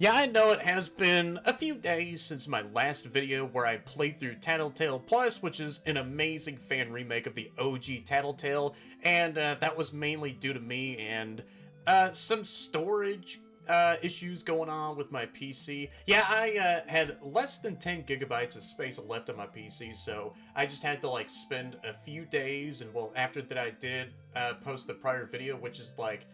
Yeah, I know it has been a few days since my last video where I played through Tattletale Plus, which is an amazing fan remake of the OG Tattletale, and that was mainly due to me and some storage issues going on with my PC. Yeah, I had less than 10 gigabytes of space left on my PC, so I just had to like spend a few days, and well, after that I did post the prior video, which is like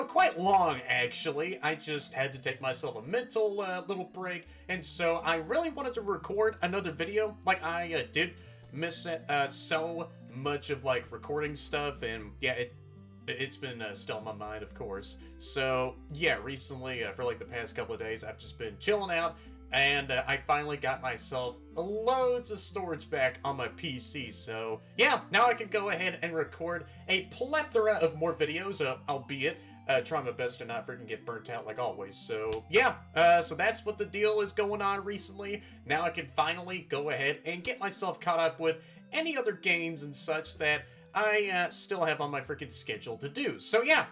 quite long, actually. I just had to take myself a mental little break, and so I really wanted to record another video. Like, I did miss so much of, like, recording stuff, and yeah, it's been still in my mind, of course. So, yeah, recently, for, like, the past couple of days, I've just been chilling out, and I finally got myself loads of storage back on my PC, so yeah, now I can go ahead and record a plethora of more videos, albeit trying my best to not freaking get burnt out like always. So yeah, so that's what the deal is going on recently. Now I can finally go ahead and get myself caught up with any other games and such that I still have on my freaking schedule to do. So yeah,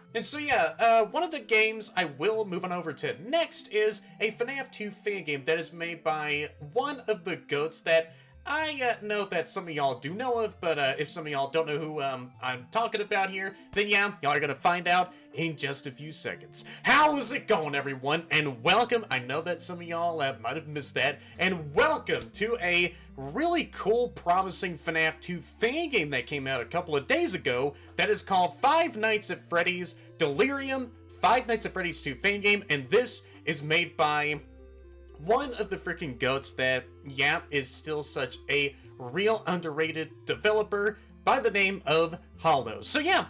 one of the games I will move on over to next is a FNAF 2 fan game that is made by one of the goats that I know that some of y'all do know of, but if some of y'all don't know who I'm talking about here, then yeah, y'all are gonna find out in just a few seconds. How is it going, everyone? And welcome, I know that some of y'all might have missed that, and welcome to a really cool, promising FNAF 2 fan game that came out a couple of days ago that is called Five Nights at Freddy's Delirium, Five Nights at Freddy's 2 fan game, and this is made by one of the freaking goats that, yeah, is still such a real underrated developer by the name of Hollow. So yeah,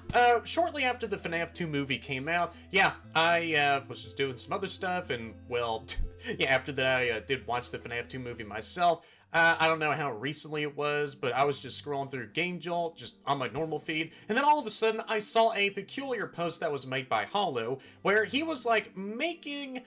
shortly after the FNAF 2 movie came out, yeah, I was just doing some other stuff, and well, yeah, after that I did watch the FNAF 2 movie myself. I don't know how recently it was, but I was just scrolling through Game Jolt, just on my normal feed, and then all of a sudden I saw a peculiar post that was made by Hollow, where he was like making,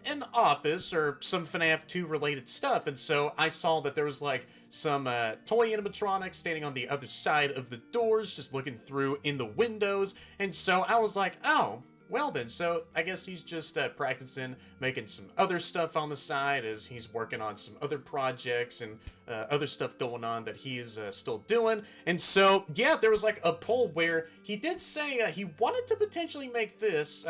an office or some FNAF 2 related stuff, and so I saw that there was like some toy animatronics standing on the other side of the doors, just looking through in the windows, and so I was like, oh, well then, so I guess he's just practicing making some other stuff on the side as he's working on some other projects and other stuff going on that he is still doing. And so, yeah, there was like a poll where he did say he wanted to potentially make this,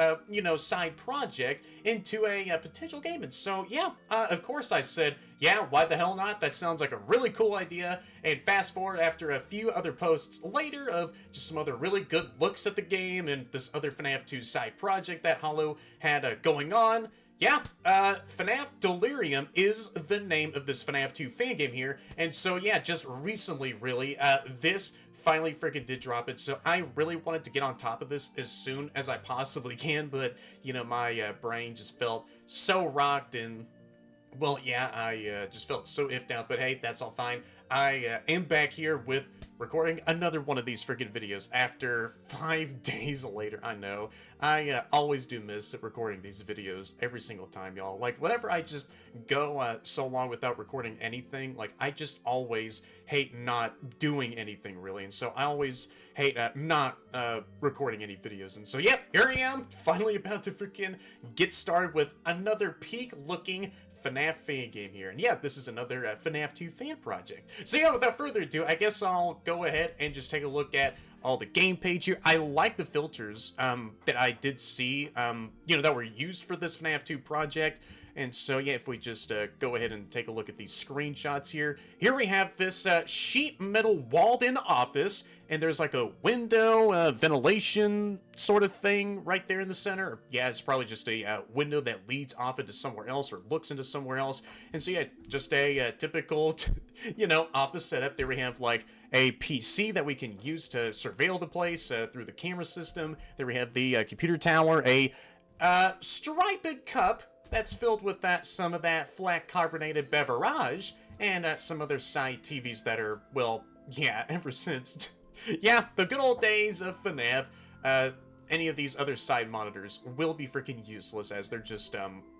side project into a potential game. And so, yeah, of course I said, yeah, why the hell not? That sounds like a really cool idea. And fast forward after a few other posts later of just some other really good looks at the game and this other FNAF 2 side project that Hollow had going on. Yeah, FNAF Delirium is the name of this FNAF 2 fan game here, and so yeah, just recently, really, this finally freaking did drop it, so I really wanted to get on top of this as soon as I possibly can, but, you know, my brain just felt so rocked, and, well, yeah, I just felt so iffed out, but hey, that's all fine. I am back here with recording another one of these freaking videos after 5 days later. I know. I always do miss recording these videos every single time, y'all. Like, whenever I just go so long without recording anything, like, I just always hate not doing anything, really. And so I always hate not recording any videos. And so, yep, here I am, finally about to freaking get started with another peak-looking FNAF fan game here. And yeah, this is another FNAF 2 fan project. So yeah, without further ado, I guess I'll go ahead and just take a look at all the game page here. I like the filters that I did see, that were used for this FNAF 2 project. And so, yeah, if we just go ahead and take a look at these screenshots here. Here we have this sheet metal walled-in office, and there's like a window, ventilation sort of thing right there in the center. Yeah, it's probably just a window that leads off into somewhere else or looks into somewhere else. And so, yeah, just a typical, office setup. There we have like a PC that we can use to surveil the place through the camera system. There we have the computer tower, a striped cup that's filled with some of that flat carbonated beverage, and some other side TVs that are, well, yeah, ever since, yeah, the good old days of FNAF, any of these other side monitors will be freaking useless as they're just,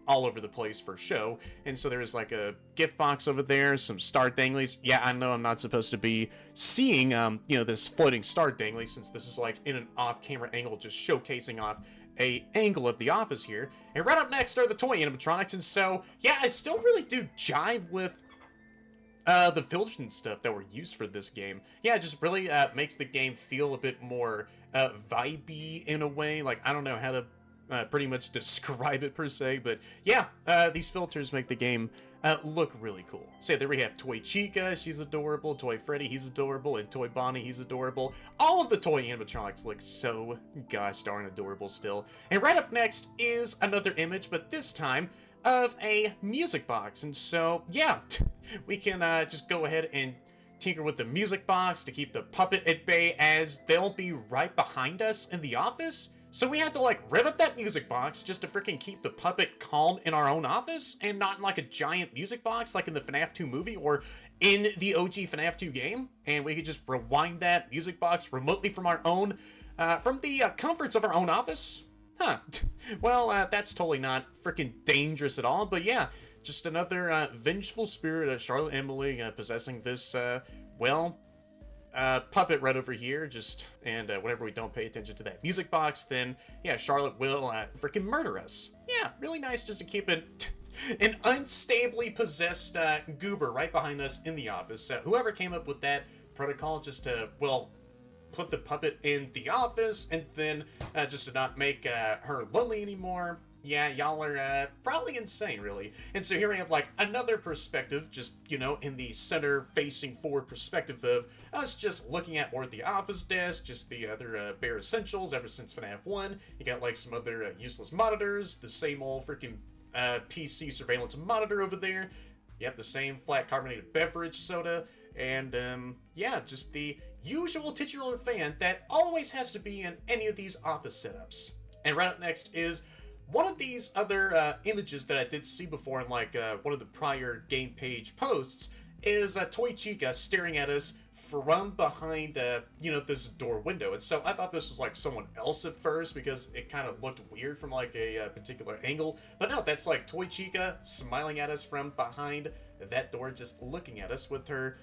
all over the place for show. And so there's like a gift box over there, some star danglies. Yeah, I know I'm not supposed to be seeing, this floating star dangly, since this is like in an off-camera angle, just showcasing off a angle of the office here. And right up next are the toy animatronics, and so, yeah, I still really do jive with the filters and stuff that were used for this game. Yeah, it just really makes the game feel a bit more vibey in a way. Like, I don't know how to pretty much describe it per se, but yeah, these filters make the game look really cool. So there we have Toy Chica, she's adorable, Toy Freddy, he's adorable, and Toy Bonnie, he's adorable. All of the toy animatronics look so gosh darn adorable still. And right up next is another image, but this time of a music box. And so, yeah, we can just go ahead and tinker with the music box to keep the puppet at bay, as they'll be right behind us in the office. So we had to, like, rev up that music box just to freaking keep the puppet calm in our own office, and not in, like, a giant music box like in the FNAF 2 movie or in the OG FNAF 2 game. And we could just rewind that music box remotely from our own, from the comforts of our own office. Huh. Well, that's totally not freaking dangerous at all, but yeah, just another vengeful spirit of Charlotte Emily possessing this, puppet right over here, and whenever we don't pay attention to that music box, then, yeah, Charlotte will freaking murder us. Yeah, really nice just to keep it an unstably possessed goober right behind us in the office. Whoever came up with that protocol just to, put the puppet in the office, and then just to not make her lonely anymore. Yeah, y'all are probably insane, really. And so here we have, like, another perspective, just, you know, in the center-facing forward perspective of us just looking at more of the office desk, just the other bare essentials ever since FNAF 1. You got, like, some other useless monitors, the same old freaking PC surveillance monitor over there. Yep, the same flat carbonated beverage soda. And, yeah, just the usual titular fan that always has to be in any of these office setups. And right up next is one of these other images that I did see before in, like, one of the prior game page posts is Toy Chica staring at us from behind, this door window. And so I thought this was, like, someone else at first because it kind of looked weird from, like, a particular angle. But no, that's, like, Toy Chica smiling at us from behind that door, just looking at us with her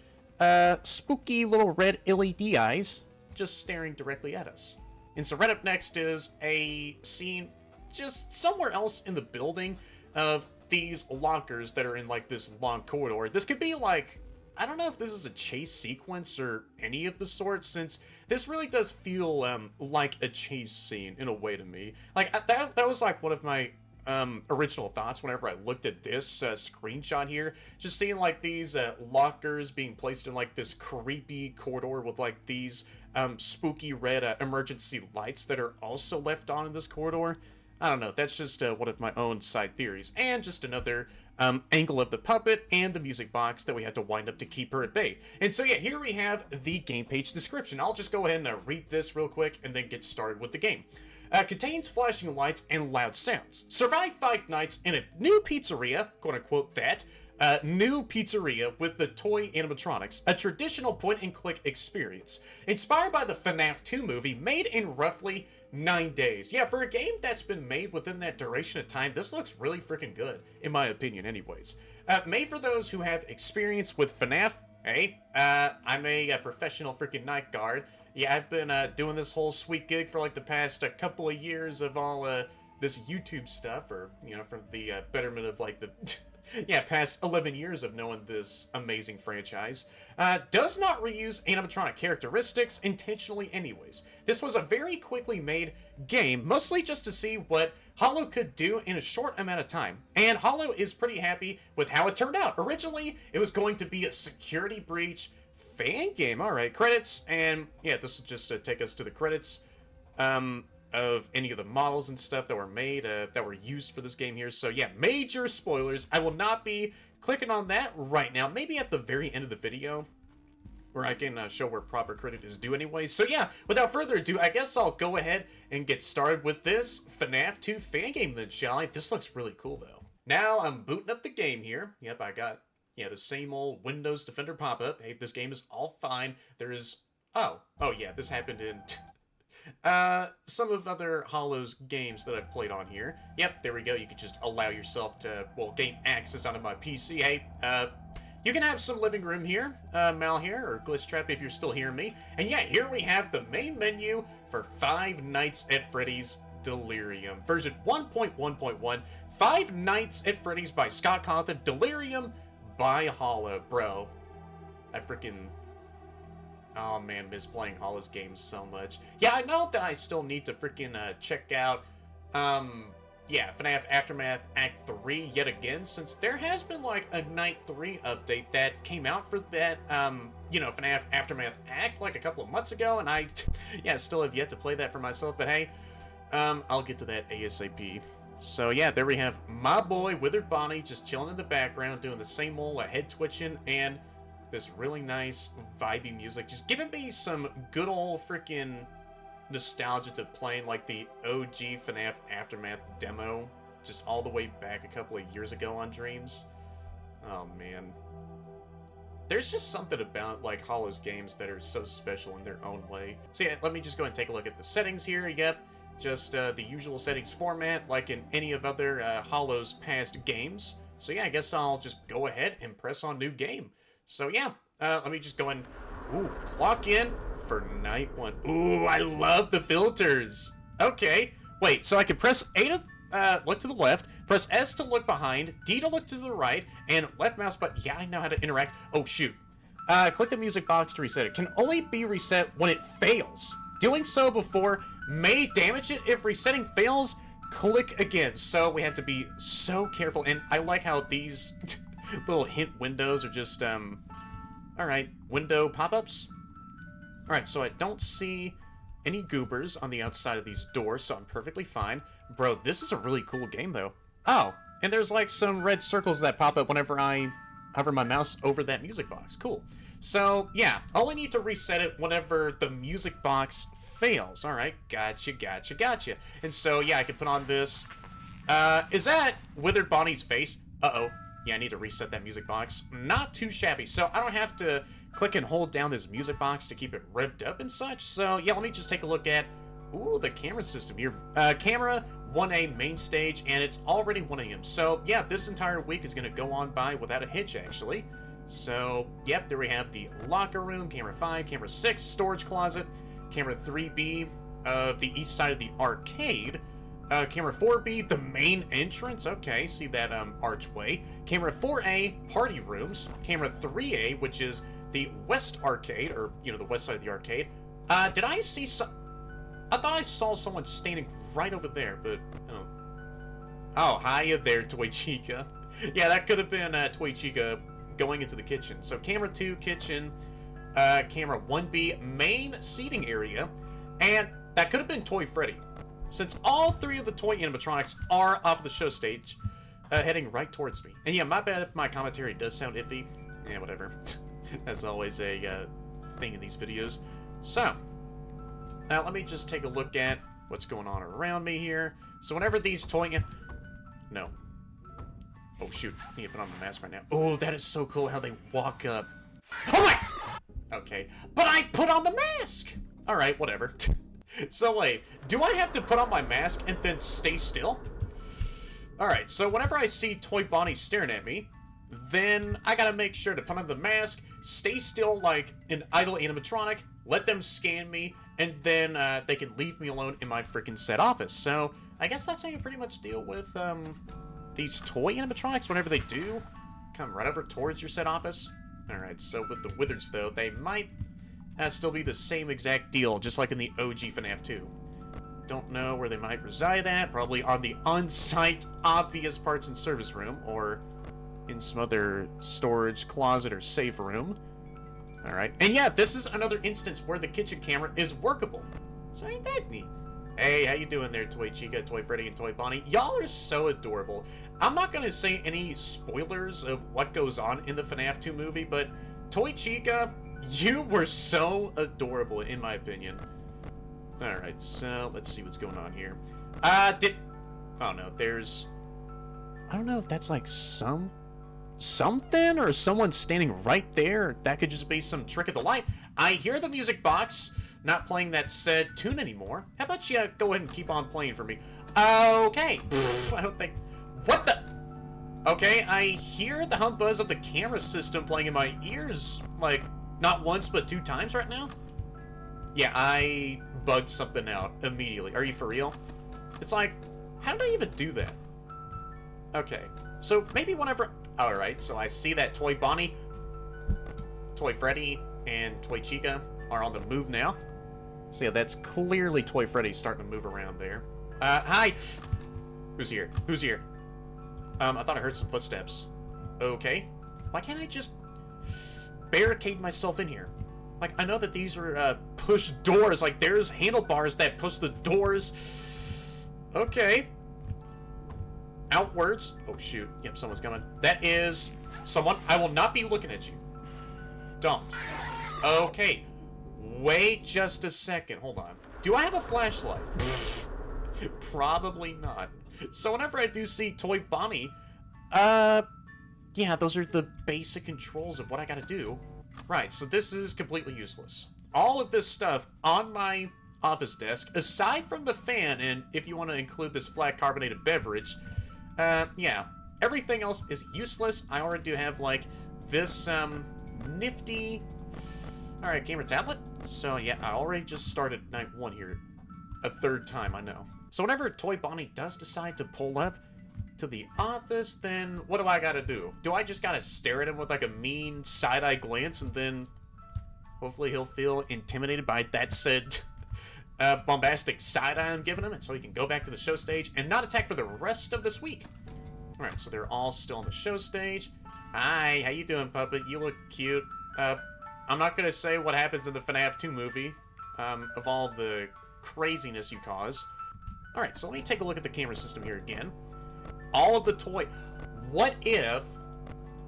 spooky little red LED eyes just staring directly at us. And so right up next is a scene just somewhere else in the building of these lockers that are in, like, this long corridor. This could be, like, I don't know if this is a chase sequence or any of the sort, since this really does feel like a chase scene in a way to me. Like, that was, like, one of my original thoughts whenever I looked at this screenshot here. Just seeing, like, these lockers being placed in, like, this creepy corridor with, like, these spooky red emergency lights that are also left on in this corridor. I don't know, that's just one of my own side theories, and just another angle of the puppet and the music box that we had to wind up to keep her at bay. And so yeah, here we have the game page description. I'll just go ahead and read this real quick and then get started with the game. Contains flashing lights and loud sounds. Survive 5 nights in a new pizzeria, quote-unquote that, new pizzeria with the toy animatronics, a traditional point-and-click experience. Inspired by the FNAF 2 movie, made in roughly 9 days. Yeah, for a game that's been made within that duration of time, this looks really freaking good, in my opinion anyways. Made for those who have experience with FNAF. Hey, I'm a professional freaking night guard. Yeah, I've been doing this whole sweet gig for like the past couple of years of all this YouTube stuff, or, you know, from the betterment of like the past 11 years of knowing this amazing franchise. Does not reuse animatronic characteristics intentionally anyways. This was a very quickly made game, mostly just to see what Hollow could do in a short amount of time. And Hollow is pretty happy with how it turned out. Originally, it was going to be a security breach Fangame. Alright, credits, and yeah, this will just take us to the credits of any of the models and stuff that were made, that were used for this game here. So yeah, major spoilers. I will not be clicking on that right now. Maybe at the very end of the video, where I can show where proper credit is due anyway. So yeah, without further ado, I guess I'll go ahead and get started with this FNAF 2 Fangame then, shall I? This looks really cool though. Now I'm booting up the game here. Yep, I got, yeah, the same old Windows Defender pop-up. Hey, this game is all fine. There is, oh yeah, this happened in some of other Hollow's games that I've played on here. Yep, there we go. You can just allow yourself to, well, gain access onto my PC. Hey, you can have some living room here, Mal here, or Glitch Trap if you're still hearing me. And yeah, here we have the main menu for Five Nights at Freddy's Delirium, version 1.1.1, Five Nights at Freddy's by Scott Cawthon, Delirium by Hollow. Bro, I freaking... Oh man, miss playing Hollow's games so much. Yeah, I know that I still need to freaking check out, yeah, FNAF Aftermath Act 3 yet again, since there has been like a Night 3 update that came out for that, you know, FNAF Aftermath Act like a couple of months ago, and I, yeah, still have yet to play that for myself, but hey, I'll get to that ASAP. So yeah, there we have my boy Withered Bonnie just chilling in the background, doing the same old head twitching, and this really nice, vibey music, just giving me some good old freaking nostalgia to playing like the OG FNAF Aftermath demo, just all the way back a couple of years ago on Dreams. Oh man. There's just something about like Hollow's games that are so special in their own way. So yeah, let me just go and take a look at the settings here. Yep, just the usual settings format like in any of other Hollow's past games. So yeah, I guess I'll just go ahead and press on new game. So yeah, let me just go and clock in for night 1. Ooh, I love the filters. Okay, wait, so I can press A to look to the left, press S to look behind, D to look to the right, and left mouse button. Yeah, I know how to interact. Oh shoot. Click the music box to reset it. Can only be reset when it fails. Doing so before may damage it. If resetting fails, click again. So we have to be so careful, and I like how these little hint windows are just, alright, window pop-ups. Alright, so I don't see any goobers on the outside of these doors, so I'm perfectly fine. Bro, this is a really cool game, though. Oh, and there's like some red circles that pop up whenever I hover my mouse over that music box. Cool. So, yeah, I only need to reset it whenever the music box fails. Alright, gotcha. And so, yeah, I can put on this. Is that Withered Bonnie's face? Uh-oh. Yeah, I need to reset that music box. Not too shabby, so I don't have to click and hold down this music box to keep it revved up and such. So, yeah, let me just take a look at, ooh, the camera system here. Camera, 1A main stage, and it's already 1 a.m. So, yeah, this entire week is going to go on by without a hitch, actually. So, yep, there we have the locker room, camera 5, camera 6, storage closet, camera 3B of the east side of the arcade, camera 4B, the main entrance. Okay, see that archway. Camera 4A, party rooms. Camera 3A, which is the west arcade, or, you know, the west side of the arcade. Did I see I thought I saw someone standing right over there, but, oh, hiya there, Toy Chica. Yeah, that could have been Toy Chica going into the kitchen. So, camera 2, kitchen. Camera 1B, main seating area. And that could have been Toy Freddy, since all 3 of the toy animatronics are off the show stage, heading right towards me. And yeah, my bad if my commentary does sound iffy. Yeah, whatever. That's always a thing in these videos. So, now let me just take a look at what's going on around me here. So whenever these No. Oh shoot, I need to put on the mask right now. Oh, that is so cool how they walk up. Oh my! Okay, but I put on the mask! Alright, whatever. So wait, do I have to put on my mask and then stay still? Alright, so whenever I see Toy Bonnie staring at me, then I gotta make sure to put on the mask, stay still like an idle animatronic, let them scan me, and then they can leave me alone in my freaking set office. So I guess that's how you pretty much deal with these toy animatronics whenever they do come right over towards your set office. Alright, so with the Withers though, they might still be the same exact deal, just like in the OG FNAF 2. Don't know where they might reside at, probably on the on-site obvious parts and service room, or in some other storage closet or safe room. Alright, and yeah, this is another instance where the kitchen camera is workable. So ain't that neat? Hey, how you doing there, Toy Chica, Toy Freddy, and Toy Bonnie? Y'all are so adorable. I'm not gonna say any spoilers of what goes on in the FNAF 2 movie, but Toy Chica, you were so adorable, in my opinion. Alright, so let's see what's going on here. Oh no, there's... I don't know if that's like something or someone standing right there. That could just be some trick of the light. I hear the music box not playing that said tune anymore. How about you go ahead and keep on playing for me? Okay. I don't think... What the... Okay, I hear the hum buzz of the camera system playing in my ears, like, not once but 2 times right now. Yeah, I bugged something out immediately. Are you for real? It's like, how did I even do that? Okay, so maybe whenever... Alright, so I see that Toy Bonnie, Toy Freddy, and Toy Chica are on the move now. So yeah, that's clearly Toy Freddy starting to move around there. Hi! Who's here? Who's here? I thought I heard some footsteps. Okay. Why can't I just barricade myself in here? Like, I know that these are, push doors. Like, there's handlebars that push the doors. Okay. Outwards. Oh, shoot. Yep, someone's coming. That is someone. I will not be looking at you. Don't. Okay. Wait just a second. Hold on. Do I have a flashlight? Probably not. So whenever I do see Toy Bonnie, yeah, those are the basic controls of what I gotta do. Right, so this is completely useless. All of this stuff on my office desk, aside from the fan, and if you want to include this flat carbonated beverage, yeah, everything else is useless. I already do have, like, this, nifty... Alright, gamer tablet. So, yeah, I already just started night 1 here. A 3rd time, I know. So whenever Toy Bonnie does decide to pull up to the office, then what do I gotta do? Do I just gotta stare at him with, like, a mean side-eye glance, and then hopefully he'll feel intimidated by that said bombastic side-eye I'm giving him, and so he can go back to the show stage and not attack for the rest of this week? Alright, so they're all still on the show stage. Hi, how you doing, puppet? You look cute. I'm not gonna say what happens in the FNAF 2 movie, of all the craziness you cause. Alright, so let me take a look at the camera system here again. All of the toy... What if...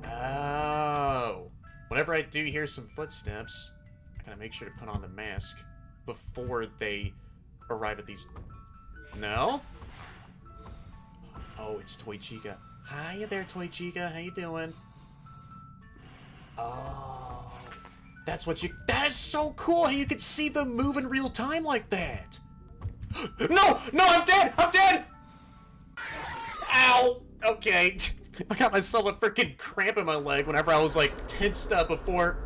Oh... Whenever I do hear some footsteps, I gotta make sure to put on the mask before they arrive at these... No? Oh, it's Toy Chica. Hi there, Toy Chica. How you doing? Oh... That's what you... That is so cool how you could see them move in real time like that! No! No, I'm dead! I'm dead! Ow! Okay. I got myself a freaking cramp in my leg whenever I was, like, tensed up before...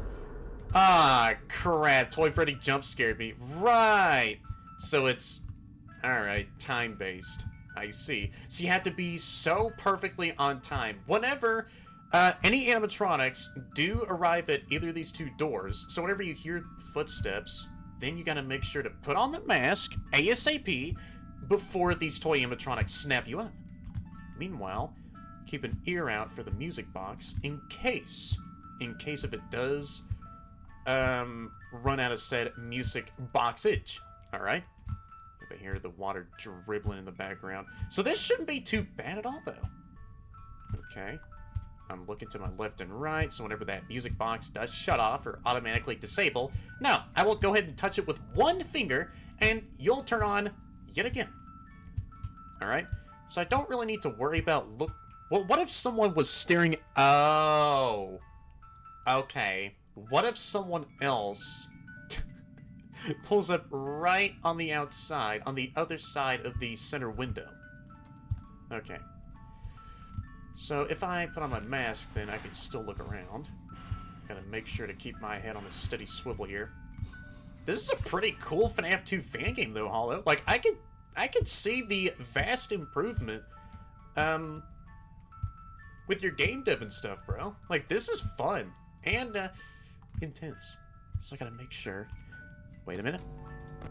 Ah, crap. Toy Freddy jump scared me. Right! So it's... Alright, time-based. I see. So you have to be so perfectly on time. Whenever... any animatronics do arrive at either of these 2 doors, so whenever you hear footsteps, then you gotta make sure to put on the mask ASAP before these toy animatronics snap you up. Meanwhile, keep an ear out for the music box in case if it does run out of said music boxage. Alright? You can hear the water dribbling in the background. So this shouldn't be too bad at all, though. Okay. I'm looking to my left and right, so whenever that music box does shut off or automatically disable, now, I will go ahead and touch it with 1 finger, and you'll turn on yet again. Alright? So I don't really need to worry about Well, what if someone was staring... Oh. Okay. What if someone else pulls up right on the outside, on the other side of the center window? Okay. So if I put on my mask, then I can still look around. Gotta make sure to keep my head on a steady swivel here. This is a pretty cool FNAF 2 fan game, though, Hollow. Like, I could see the vast improvement, with your game dev and stuff, bro. Like, this is fun and intense. So I gotta make sure. Wait a minute.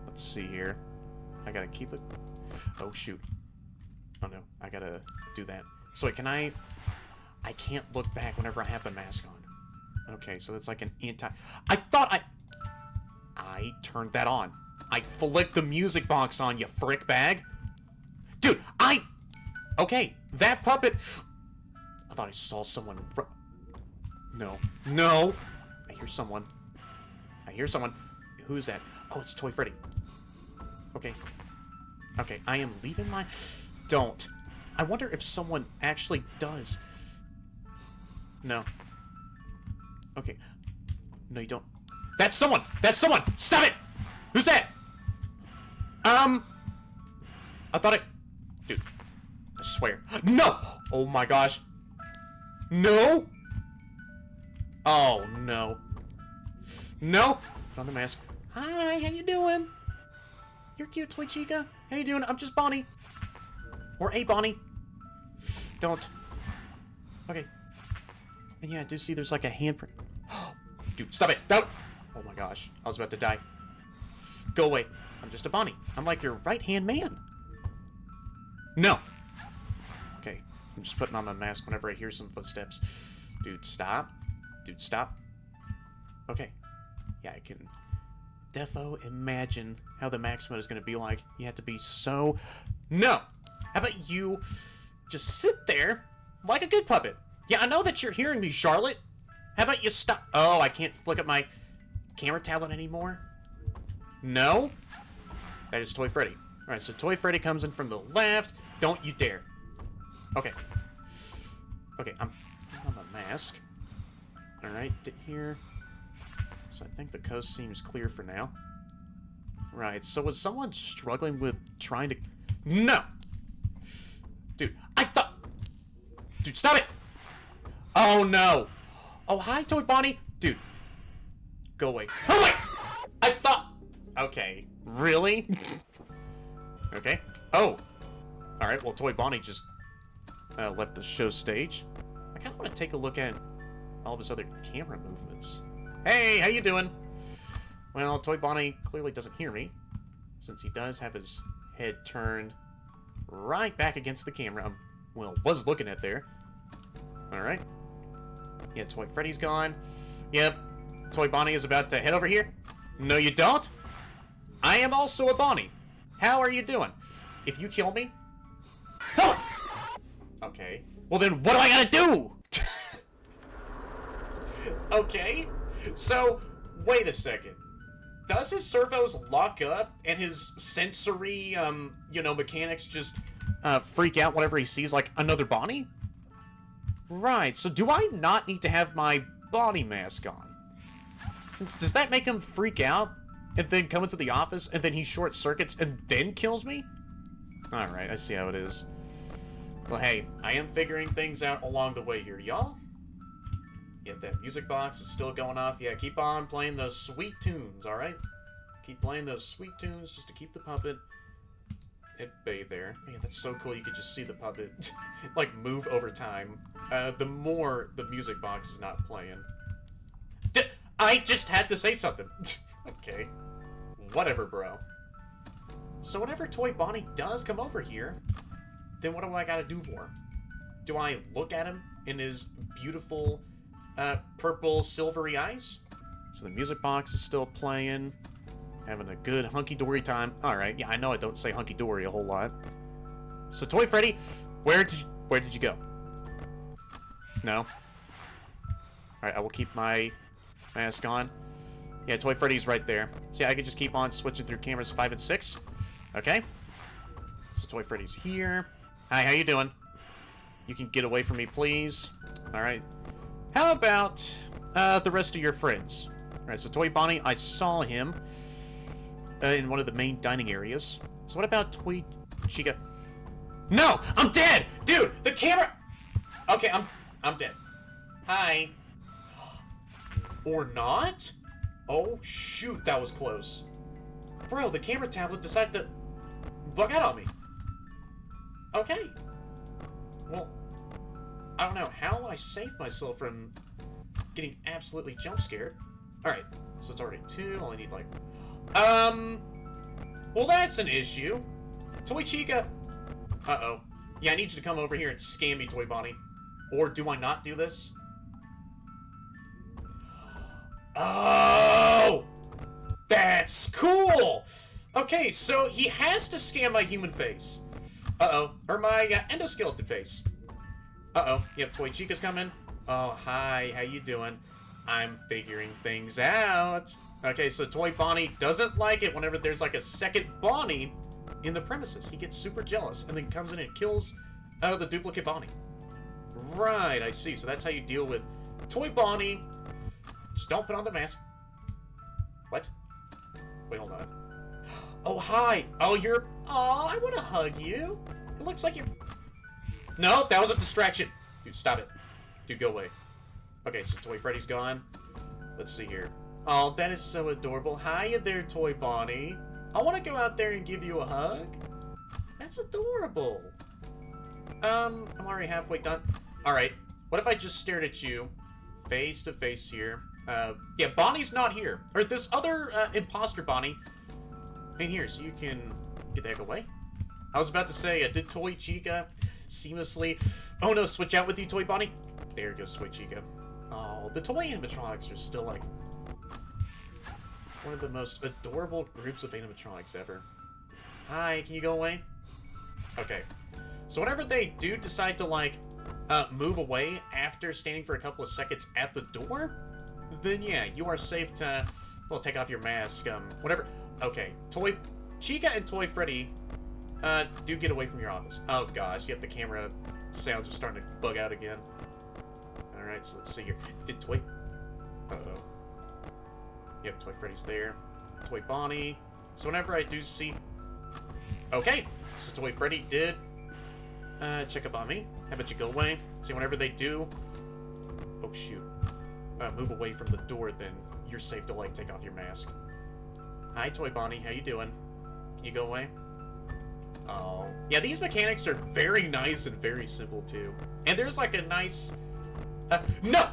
Let's see here. I gotta keep it. Oh shoot. Oh no, I gotta do that. So wait, can I can't look back whenever I have the mask on. Okay, so that's like an I thought I turned that on. I flicked the music box on, you frick bag. Dude, okay, that puppet... I thought I saw someone... No. No! I hear someone. Who's that? Oh, it's Toy Freddy. Okay. Okay, I am leaving my... Don't. I wonder if someone actually does. No. Okay. No, you don't. That's someone! That's someone! Stop it! Who's that? I thought it... Dude. I swear. No! Oh my gosh. No! Oh, no. No! Put on the mask. Hi, how you doing? You're cute, Toy Chica. How you doing? I'm just Bonnie. Or a Bonnie. Don't. Okay. And yeah, I do see there's like a handprint. Dude, stop it. Don't. Oh my gosh. I was about to die. Go away. I'm just a Bonnie. I'm like your right-hand man. No. Okay. I'm just putting on my mask whenever I hear some footsteps. Dude, stop. Dude, stop. Okay. Yeah, I can defo imagine how the max mode is going to be like. You have to be so... No! How about you just sit there like a good puppet? Yeah, I know that you're hearing me, Charlotte. How about you stop... Oh, I can't flick up my camera tablet anymore? No? That is Toy Freddy. Alright, so Toy Freddy comes in from the left. Don't you dare. Okay. Okay, I'm on my mask. Alright, here. So I think the coast seems clear for now. Right, so was someone struggling with trying to... No! Dude, I thought... Dude, stop it! Oh, no! Oh, hi, Toy Bonnie! Dude. Go away. Oh, wait! I thought... Okay. Really? Okay. Oh. Alright, well, Toy Bonnie just left the show stage. I kind of want to take a look at all of his other camera movements. Hey, how you doing? Well, Toy Bonnie clearly doesn't hear me, since he does have his head turned right back against the camera. Well, was looking at there. Alright. Yeah, Toy Freddy's gone. Yep. Toy Bonnie is about to head over here. No, you don't. I am also a Bonnie. How are you doing? If you kill me... Oh! Okay. Well, then what do I gotta do? Okay. So, wait a second. Does his servos lock up and his sensory, mechanics just freak out whenever he sees, like, another Bonnie? Right, so do I not need to have my Bonnie mask on? Does that make him freak out and then come into the office and then he short circuits and then kills me? Alright, I see how it is. Well, hey, I am figuring things out along the way here, y'all. Yeah, that music box is still going off. Yeah, keep on playing those sweet tunes, alright? Keep playing those sweet tunes just to keep the puppet at bay there. Man, that's so cool. You could just see the puppet, like, move over time. The more the music box is not playing. I just had to say something. Okay. Whatever, bro. So whenever Toy Bonnie does come over here, then what do I gotta do for him? Do I look at him in his beautiful... purple silvery eyes? So the music box is still playing. Having a good hunky-dory time. Alright, yeah, I know I don't say hunky-dory a whole lot. So Toy Freddy, where did you go? No? Alright, I will keep my mask on. Yeah, Toy Freddy's right there. See, I could just keep on switching through cameras 5 and 6. Okay. So Toy Freddy's here. Hi, how you doing? You can get away from me, please. Alright. How about the rest of your friends? Alright, so Toy Bonnie, I saw him in one of the main dining areas. So what about Toy Chica? No! I'm dead! Dude, the camera... Okay, I'm dead. Hi. Or not? Oh, shoot, that was close. Bro, the camera tablet decided to bug out on me. Okay. Well, I don't know how I saved myself from getting absolutely jump scared. Alright, so it's already 2. Only need, like... Well, that's an issue. Toy Chica. Uh-oh. Yeah, I need you to come over here and scam me, Toy Bonnie. Or do I not do this? Oh! That's cool! Okay, so he has to scan my human face. Uh-oh. Or my endoskeleton face. Uh-oh. Yep, Toy Chica's coming. Oh, hi. How you doing? I'm figuring things out. Okay, so Toy Bonnie doesn't like it whenever there's like a second Bonnie in the premises. He gets super jealous and then comes in and kills the duplicate Bonnie. Right, I see. So that's how you deal with Toy Bonnie. Just don't put on the mask. What? Wait, hold on. Oh, hi. Oh, you're... Oh, I want to hug you. It looks like you're... No, that was a distraction. Dude, stop it. Dude, go away. Okay, so Toy Freddy's gone. Let's see here. Oh, that is so adorable. Hiya there, Toy Bonnie. I want to go out there and give you a hug. That's adorable. I'm already halfway done. Alright, what if I just stared at you face to face here? Yeah, Bonnie's not here. Or this other imposter Bonnie ain't here, so you can get the heck away. I was about to say, did Toy Chica seamlessly... Oh no, switch out with you, Toy Bonnie? There goes Toy Chica. Oh, the toy animatronics are still like one of the most adorable groups of animatronics ever. Hi, can you go away? Okay. So whenever they do decide to like move away after standing for a couple of seconds at the door, then yeah, you are safe to, well, take off your mask, whatever. Okay, Toy Chica and Toy Freddy do get away from your office. Oh gosh, yep, the camera sounds are starting to bug out again. Alright, so let's see here. Did Toy... Uh-oh. Yep, Toy Freddy's there. Toy Bonnie. So whenever I do see... Okay, so Toy Freddy did check up on me. How about you go away? See, whenever they do... Oh, shoot. Move away from the door, then you're safe to, like, take off your mask. Hi, Toy Bonnie. How you doing? Can you go away? Oh. Yeah, these mechanics are very nice and very simple, too. And there's, like, a nice... no!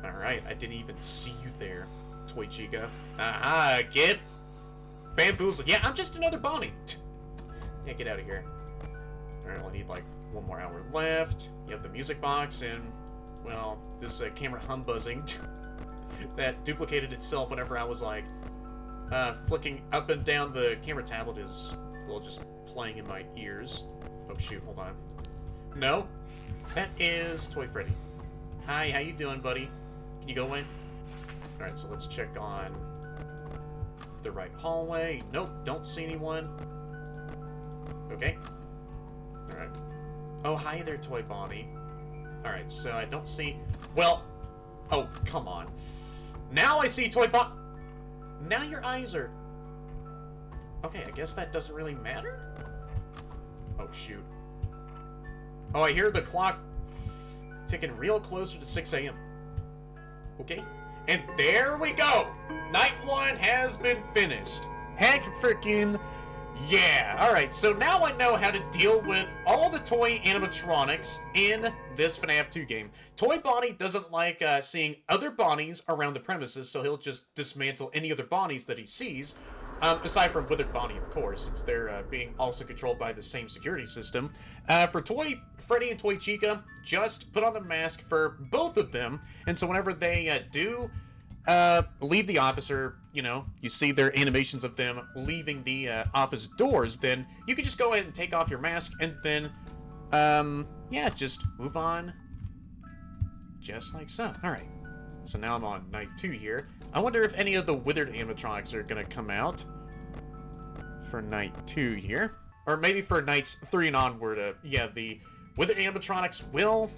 Alright, I didn't even see you there, Toy Chica. Aha, get bamboozled. Yeah, I'm just another Bonnie. Yeah, get out of here. Alright, we'll need like one more hour left. You have the music box and, well, this camera buzzing that duplicated itself whenever I was like flicking up and down the camera tablet is, well, just playing in my ears. Oh shoot, hold on. No, that is Toy Freddy. Hi, how you doing, buddy? Can you go in? Alright, so let's check on the right hallway. Nope, don't see anyone. Okay. Alright. Oh, hi there, Toy Bonnie. Alright, so I don't see... Well... Oh, come on. Now I see Toy Bonnie... Now your eyes are... Okay, I guess that doesn't really matter? Oh, shoot. Oh, I hear the clock ticking real closer to 6 a.m. Okay, and there we go! Night 1 has been finished. Heck freaking yeah! Alright, so now I know how to deal with all the toy animatronics in this FNAF 2 game. Toy Bonnie doesn't like seeing other Bonnies around the premises, so he'll just dismantle any other Bonnies that he sees. Aside from Withered Bonnie, of course, since they're being also controlled by the same security system. For Toy Freddy and Toy Chica, just put on the mask for both of them, and so whenever they do leave the office, or, you know, you see their animations of them leaving the office doors, then you can just go ahead and take off your mask, and then, yeah, just move on, just like so. Alright, so now I'm on night 2 here. I wonder if any of the withered animatronics are gonna come out for night 2 here. Or maybe for nights 3 and onward. Yeah, the withered animatronics will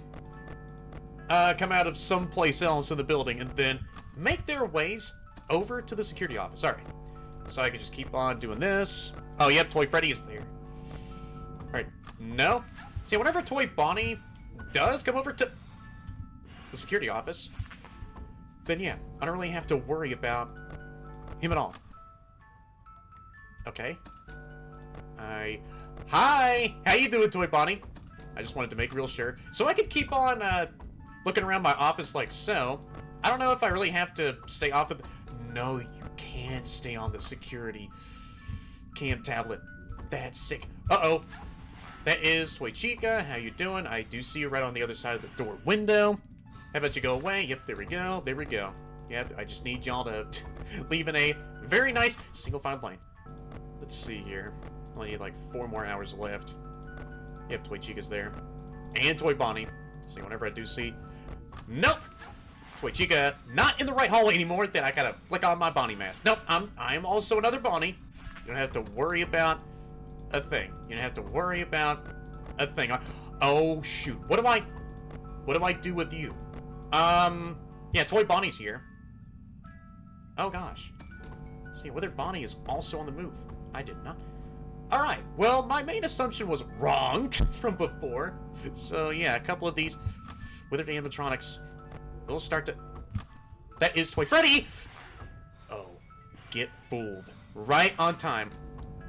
come out of someplace else in the building and then make their ways over to the security office. Alright, so I can just keep on doing this. Oh, yep, Toy Freddy is there. Alright, no. See, whenever Toy Bonnie does come over to the security office, then yeah, I don't really have to worry about him at all. Okay. Hi! How you doing, Toy Bonnie? I just wanted to make real sure. So I could keep on, looking around my office like so. I don't know if I really have to stay off of the... No, you can't stay on the security cam tablet. That's sick. Uh-oh. That is Toy Chica. How you doing? I do see you right on the other side of the door window. How about you go away? Yep, there we go. There we go. Yep, I just need y'all to leave in a very nice single file line. Let's see here. Only need like 4 more hours left. Yep, Toy Chica's there. And Toy Bonnie. So whenever I do see... Nope! Toy Chica not in the right hallway anymore, then I gotta flick on my Bonnie mask. Nope, I'm also another Bonnie. You don't have to worry about a thing. You don't have to worry about a thing. Oh, shoot. What do I do with you? Yeah, Toy Bonnie's here. Oh, gosh. See, Withered Bonnie is also on the move. I did not. Alright, well, my main assumption was wrong from before. So, yeah, a couple of these Withered animatronics will start to... That is Toy Freddy! Oh, get fooled. Right on time.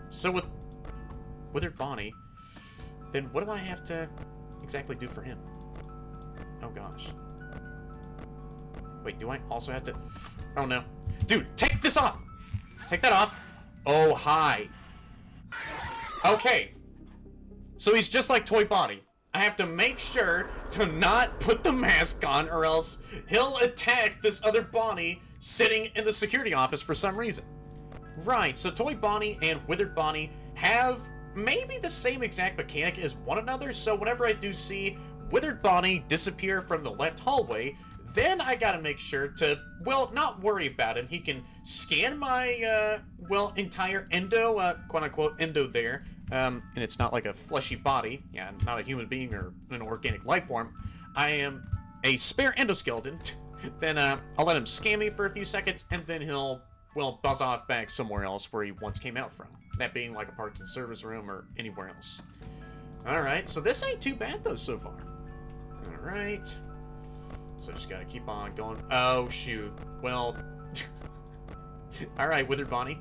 So with Withered Bonnie... then what do I have to exactly do for him? Oh gosh. Wait, do I also have to... Oh no. Dude, take this off! Take that off. Oh, hi. Okay. So he's just like Toy Bonnie. I have to make sure to not put the mask on, or else he'll attack this other Bonnie sitting in the security office for some reason. Right, so Toy Bonnie and Withered Bonnie have maybe the same exact mechanic as one another, so whenever I do see Withered Bonnie disappear from the left hallway, then I gotta make sure to, well, not worry about him. He can scan my, well, entire endo, quote-unquote endo there, and it's not like a fleshy body. Yeah, I'm not a human being or an organic life form. I am a spare endoskeleton. Then, I'll let him scan me for a few seconds, and then he'll, well, buzz off back somewhere else where he once came out from. That being like a parts and service room or anywhere else. Alright, so this ain't too bad, though, so far. Alright. So just gotta keep on going. Oh, shoot. Well... Alright, Withered Bonnie.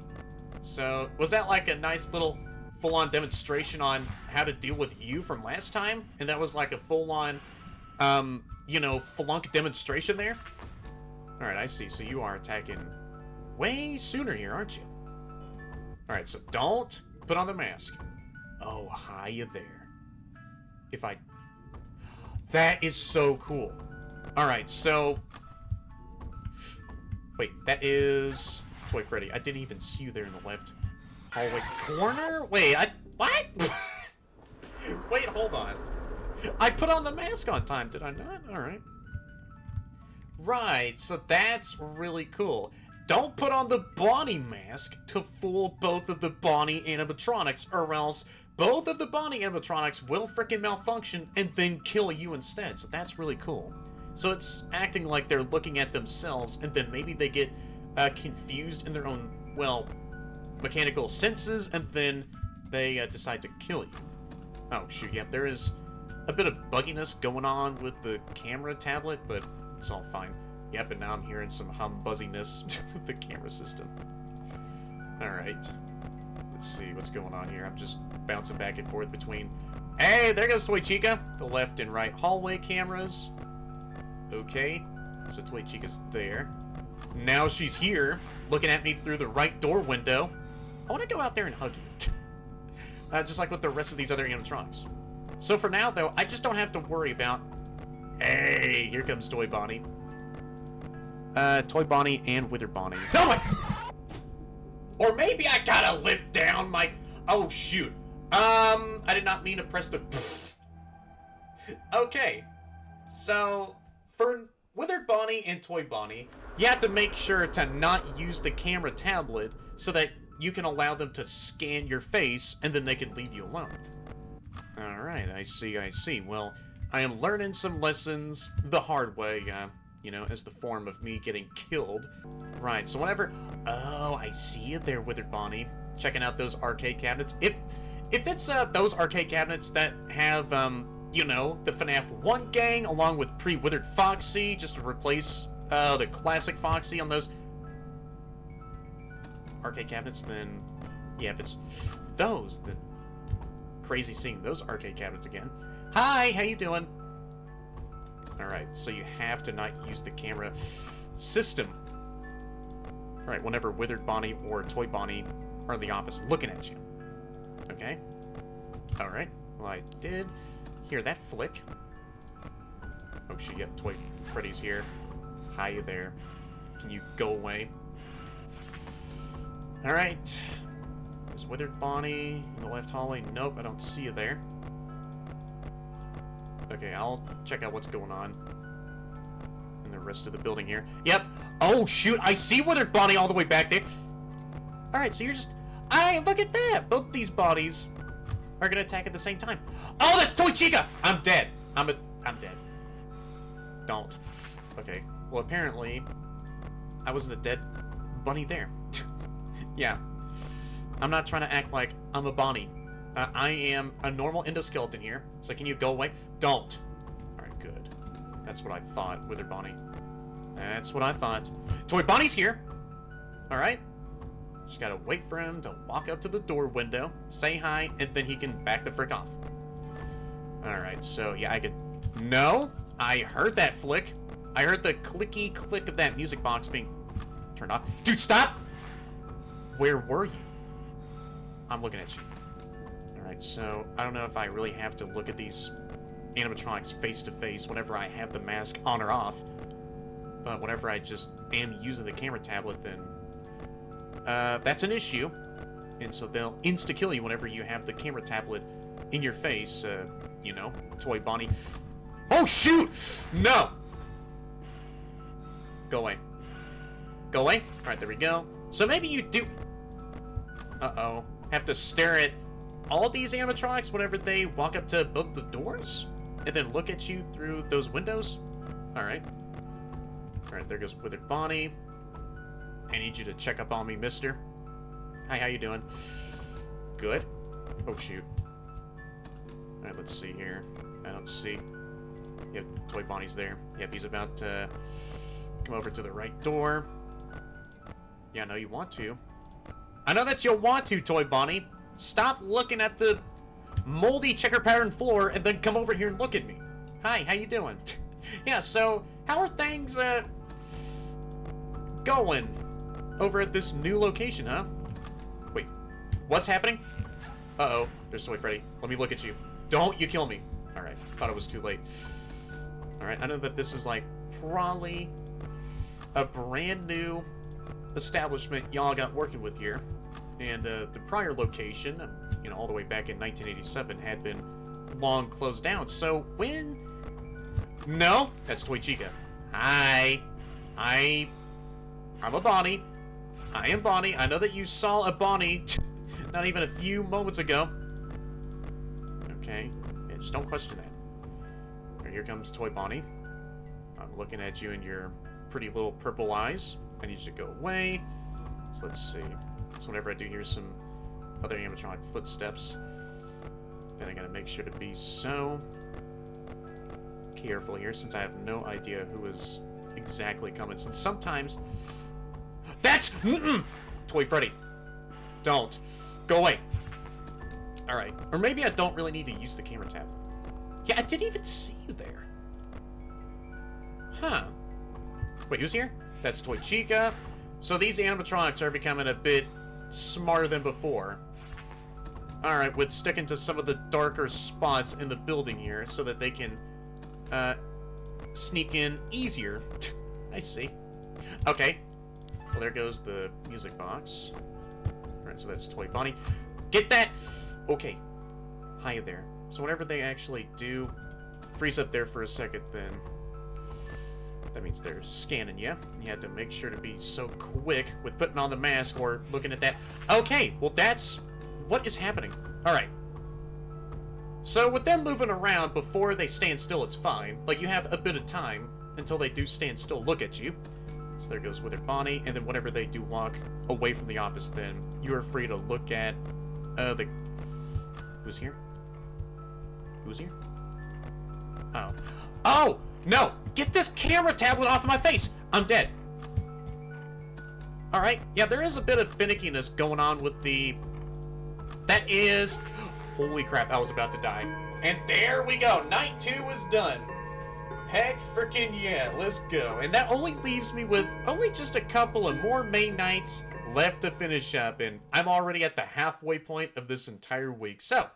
So, was that like a nice little full-on demonstration on how to deal with you from last time? And that was like a full-on, you know, flunk demonstration there? Alright, I see. So you are attacking way sooner here, aren't you? Alright, so don't put on the mask. Oh, hi there. If I... That is so cool. Alright, so... Wait, that is... Toy Freddy. I didn't even see you there in the left hallway corner? Wait, what? Wait, hold on. I put on the mask on time, did I not? Alright. Right, so that's really cool. Don't put on the Bonnie mask to fool both of the Bonnie animatronics, or else both of the Bonnie animatronics will frickin' malfunction and then kill you instead. So that's really cool. So it's acting like they're looking at themselves, and then maybe they get confused in their own, well, mechanical senses, and then they decide to kill you. Oh, shoot, yep, there is a bit of bugginess going on with the camera tablet, but it's all fine. Yep, and now I'm hearing some buzziness with the camera system. Alright. Let's see what's going on here. I'm just bouncing back and forth between... Hey, there goes Toy Chica! The left and right hallway cameras. Okay, so Toy Chica's there. Now she's here, looking at me through the right door window. I want to go out there and hug you. Just like with the rest of these other animatronics. So for now, though, I just don't have to worry about... Hey, here comes Toy Bonnie. Toy Bonnie and Withered Bonnie. No, wait! Or maybe I gotta lift down my... Oh, shoot. I did not mean to press the... Okay. So, for Withered Bonnie and Toy Bonnie, you have to make sure to not use the camera tablet so that you can allow them to scan your face and then they can leave you alone. Alright, I see. Well, I am learning some lessons the hard way, you know, as the form of me getting killed. Right, so whenever... Oh, I see you there, Withered Bonnie. Checking out those arcade cabinets. If it's those arcade cabinets that have, you know, the FNAF 1 gang along with pre-Withered Foxy, just to replace the classic Foxy on those arcade cabinets, then... Yeah, if it's those, then... Crazy seeing those arcade cabinets again. Hi, how you doing? Alright, so you have to not use the camera system. Alright, whenever Withered Bonnie or Toy Bonnie are in the office looking at you. Okay? Alright, well I did hear that flick. Oh shit, yep, Toy Freddy's here. Hi, you there. Can you go away? Alright. Is Withered Bonnie in the left hallway? Nope, I don't see you there. Okay, I'll check out what's going on in the rest of the building here. Yep. Oh, shoot. I see Withered Bonnie all the way back there. Alright, so you're just... look at that. Both of these bodies are going to attack at the same time. Oh, that's Toy Chica. I'm dead. I'm dead. Don't. Okay. Well, apparently, I wasn't a dead bunny there. Yeah. I'm not trying to act like I'm a Bonnie. I am a normal endoskeleton here, so can you go away? Don't. Alright, good. That's what I thought, Withered Bonnie. That's what I thought. Toy Bonnie's here! Alright. Just gotta wait for him to walk up to the door window, say hi, and then he can back the frick off. Alright, so yeah, I could... No! I heard that flick. I heard the clicky click of that music box being turned off. Dude, stop! Where were you? I'm looking at you. Alright, so I don't know if I really have to look at these animatronics face to face whenever I have the mask on or off. But whenever I just am using the camera tablet, then that's an issue. And so they'll insta-kill you whenever you have the camera tablet in your face, you know, Toy Bonnie. Oh, shoot! No! Go away. Go away. Alright, there we go. So maybe you do... Uh-oh. Have to stare at all these animatronics whenever they walk up to both the doors? And then look at you through those windows? Alright. Alright, there goes Withered Bonnie. I need you to check up on me, mister. Hi, how you doing? Good. Oh, shoot. Alright, let's see here. I don't see... Yep, Toy Bonnie's there. Yep, he's about to come over to the right door. Yeah, I know you want to. I know that you'll want to, Toy Bonnie. Stop looking at the moldy checker pattern floor and then come over here and look at me. Hi, how you doing? Yeah, so how are things going over at this new location, huh? Wait, what's happening? Uh-oh, there's Toy Freddy. Let me look at you. Don't you kill me. Alright, thought it was too late. Alright, I know that this is like probably a brand new establishment y'all got working with here. And the prior location, you know, all the way back in 1987 had been long closed down. So when... No, that's Toy Chica. Hi. I'm a Bonnie. I am Bonnie. I know that you saw a Bonnie not even a few moments ago. Okay. Yeah, just don't question that. Here comes Toy Bonnie. I'm looking at you in your pretty little purple eyes. I need you to go away. So let's see. So whenever I do hear some other animatronic footsteps, then I gotta make sure to be so careful here, since I have no idea who is exactly coming. Since sometimes... That's... Toy Freddy. Don't. Go away. Alright. Or maybe I don't really need to use the camera tablet. Yeah, I didn't even see you there. Huh. Wait, who's here? That's Toy Chica. So these animatronics are becoming a bit smarter than before. Alright, with sticking to some of the darker spots in the building here so that they can sneak in easier. I see. Okay. Well, there goes the music box. Alright, so that's Toy Bonnie. Get that! Okay. Hi there. So whenever they actually do freeze up there for a second, then that means they're scanning you. You have to make sure to be so quick with putting on the mask or looking at that. Okay, well that's what is happening. Alright. So with them moving around before they stand still, it's fine. Like, you have a bit of time until they do stand still, look at you. So there goes Withered Bonnie, and then whenever they do walk away from the office, then you are free to look at the... Who's here? Who's here? Oh. Oh! No! Get this camera tablet off of my face! I'm dead. Alright. Yeah, there is a bit of finickiness going on with the... That is... Holy crap, I was about to die. And there we go. Night 2 is done. Heck frickin' yeah, let's go. And that only leaves me with only just a couple of more main nights left to finish up. And I'm already at the halfway point of this entire week. So...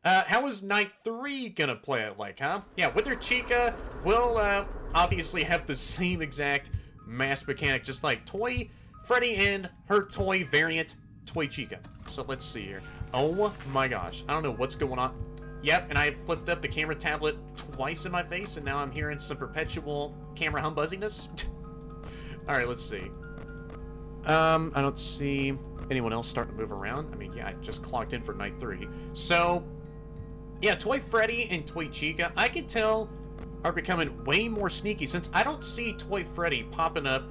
how is night 3 gonna play out like, huh? Yeah, Withered Chica will, obviously have the same exact mask mechanic, just like Toy Freddy and her toy variant, Toy Chica. So let's see here. Oh my gosh, I don't know what's going on. Yep, and I flipped up the camera tablet twice in my face, and now I'm hearing some perpetual camera humbuzziness. Alright, let's see. I don't see anyone else starting to move around. I mean, yeah, I just clocked in for night 3. So... yeah, Toy Freddy and Toy Chica, I can tell, are becoming way more sneaky, since I don't see Toy Freddy popping up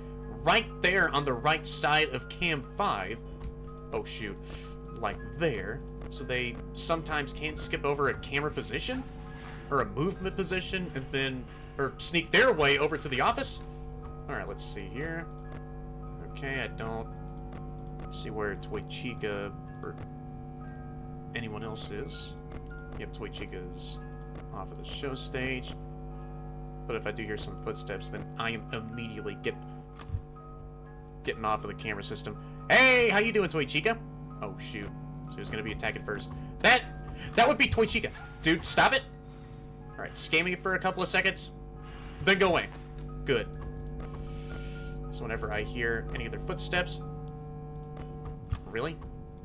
right there on the right side of Cam 5. Oh, shoot. Like there. So they sometimes can't skip over a camera position, or a movement position, and then, or sneak their way over to the office. Alright, let's see here. Okay, I don't see where Toy Chica, or anyone else is. Yep, Toy Chica is off of the show stage. But if I do hear some footsteps, then I am immediately getting off of the camera system. Hey, how you doing, Toy Chica? Oh, shoot. So who's gonna be attacking first? That would be Toy Chica. Dude, stop it. Alright, scam me for a couple of seconds. Then go away. Good. So whenever I hear any of their footsteps... Really?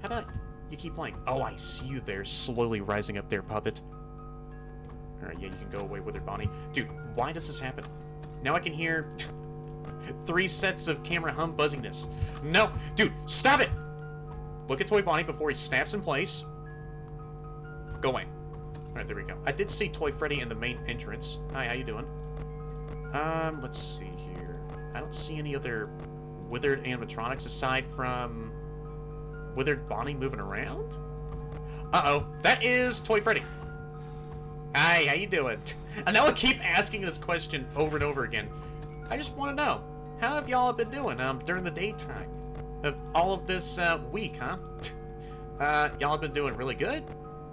How about you keep playing? Oh, I see you there, slowly rising up there, puppet. Alright, yeah, you can go away with her, Bonnie. Dude, why does this happen? Now I can hear 3 sets of camera hum buzziness. No! Dude, stop it! Look at Toy Bonnie before he snaps in place. Go away. Alright, there we go. I did see Toy Freddy in the main entrance. Hi, how you doing? Let's see here. I don't see any other withered animatronics aside from withered Bonnie moving around? Uh-oh. That is Toy Freddy. Hi, how you doing? I know I keep asking this question over and over again. I just want to know, how have y'all been doing during the daytime of all of this week, huh? Y'all have been doing really good?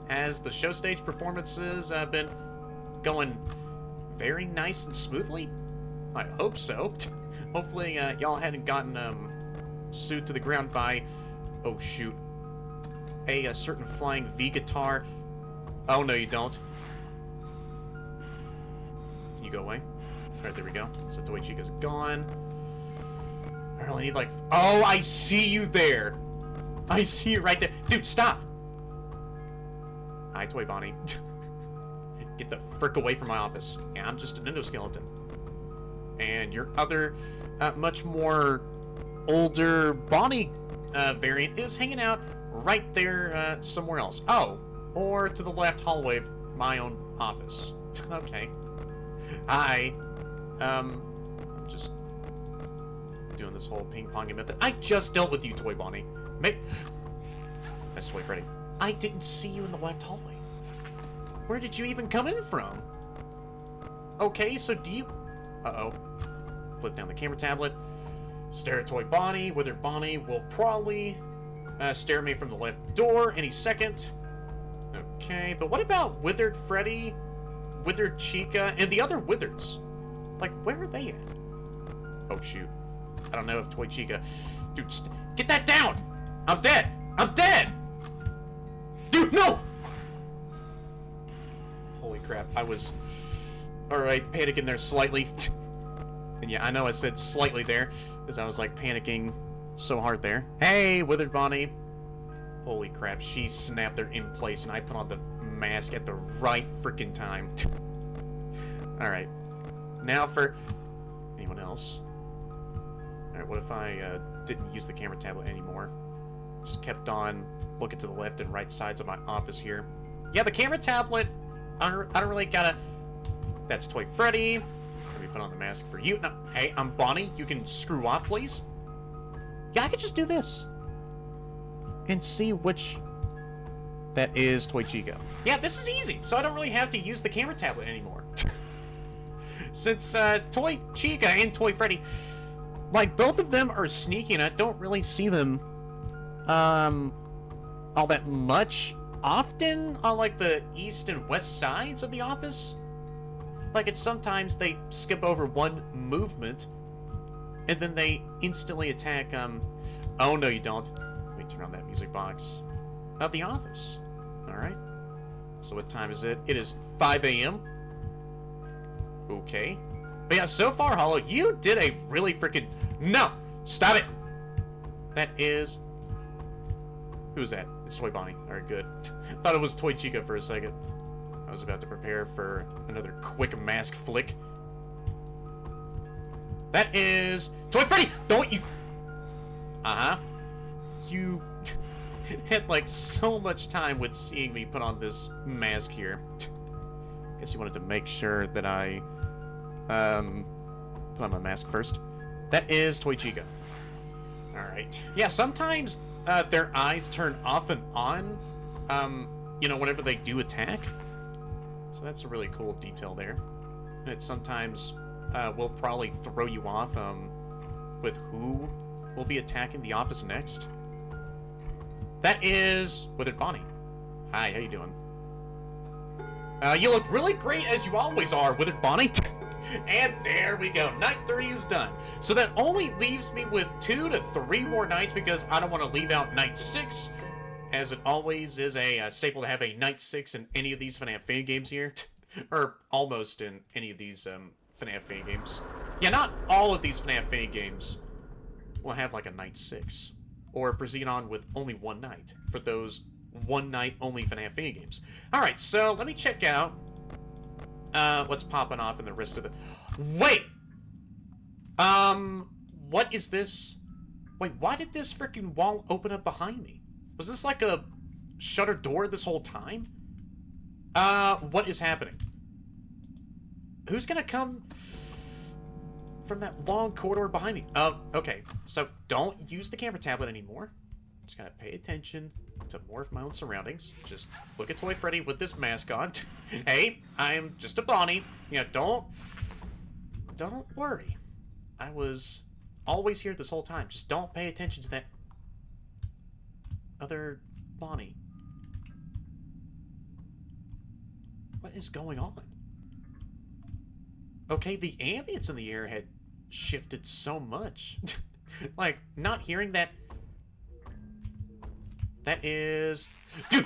Has the show stage performances been going very nice and smoothly? I hope so. Hopefully y'all hadn't gotten sued to the ground by, oh shoot, a certain flying V guitar. Oh no, you don't. Can you go away? Alright, there we go. So Toy Chica's gone. I only need like... Oh, I see you there! I see you right there. Dude, stop! Hi, Toy Bonnie. Get the frick away from my office. Yeah, I'm just an endoskeleton. And your other, much more older Bonnie variant is hanging out right there somewhere else. Oh, or to the left hallway of my own office. Okay. Hi. I'm just doing this whole ping-ponging method. I just dealt with you, Toy Bonnie. That's Toy Freddy. I didn't see you in the left hallway. Where did you even come in from? Okay, so do you... Uh-oh. Flip down the camera tablet. Stare at Toy Bonnie. Withered Bonnie will probably stare at me from the left door any second. Okay, but what about Withered Freddy, Withered Chica, and the other Withers? Like, where are they at? Oh, shoot. I don't know if Toy Chica... Dude, get that down! I'm dead! I'm dead! Dude, no! Holy crap, I was... Alright, panicking there slightly. And yeah, I know I said slightly there, because I was, like, panicking so hard there. Hey, Withered Bonnie. Holy crap, she snapped there in place, and I put on the mask at the right freaking time. Alright. Now for... Anyone else? Alright, what if I didn't use the camera tablet anymore? Just kept on looking to the left and right sides of my office here. Yeah, the camera tablet, I don't really gotta... That's Toy Freddy. Let me put on the mask for you. No, hey, I'm Bonnie. You can screw off, please. Yeah, I could just do this. And see which... That is Toy Chica. Yeah, this is easy, so I don't really have to use the camera tablet anymore. Since Toy Chica and Toy Freddy, like, both of them are sneaky, and I don't really see them all that much often on, like, the east and west sides of the office. Like, it's sometimes they skip over one movement, and then they instantly attack, oh, no, you don't. Let me turn on that music box. Of the office. Alright. So what time is it? It is 5 a.m. Okay. But yeah, so far, Hollow, you did a really freaking... No! Stop it! That is... Who's that? It's Toy Bonnie. Alright, good. Thought it was Toy Chica for a second. I was about to prepare for another quick mask flick. That is... Toy Freddy! Don't you... Uh-huh. You... had like so much time with seeing me put on this mask here. Guess you wanted to make sure that I put on my mask first. That is Toy Chica. Alright. Yeah, sometimes their eyes turn off and on, you know, whenever they do attack. So that's a really cool detail there. And it sometimes will probably throw you off with who will be attacking the office next. That is Withered Bonnie. Hi, how you doing? You look really great, as you always are, Withered Bonnie. And there we go. Night 3 is done. So that only leaves me with 2 to 3 more nights because I don't want to leave out night 6, as it always is a staple to have a night 6 in any of these FNAF fan games here. Or almost in any of these FNAF fan games. Yeah, not all of these FNAF fan games will have like a night 6. Or proceed on with only one night for those one night only FNAF fan games. Alright, so let me check out what's popping off in the rest of the... Wait! What is this? Wait, why did this freaking wall open up behind me? Was this like a shutter door this whole time? What is happening? Who's gonna come from that long corridor behind me? Okay. So, don't use the camera tablet anymore. Just gotta pay attention to more of my own surroundings. Just look at Toy Freddy with this mask on. Hey, I'm just a Bonnie. Yeah, don't worry. I was always here this whole time. Just don't pay attention to that other Bonnie. What is going on? Okay, the ambience in the air had shifted so much. Like, not hearing that... That is... Dude,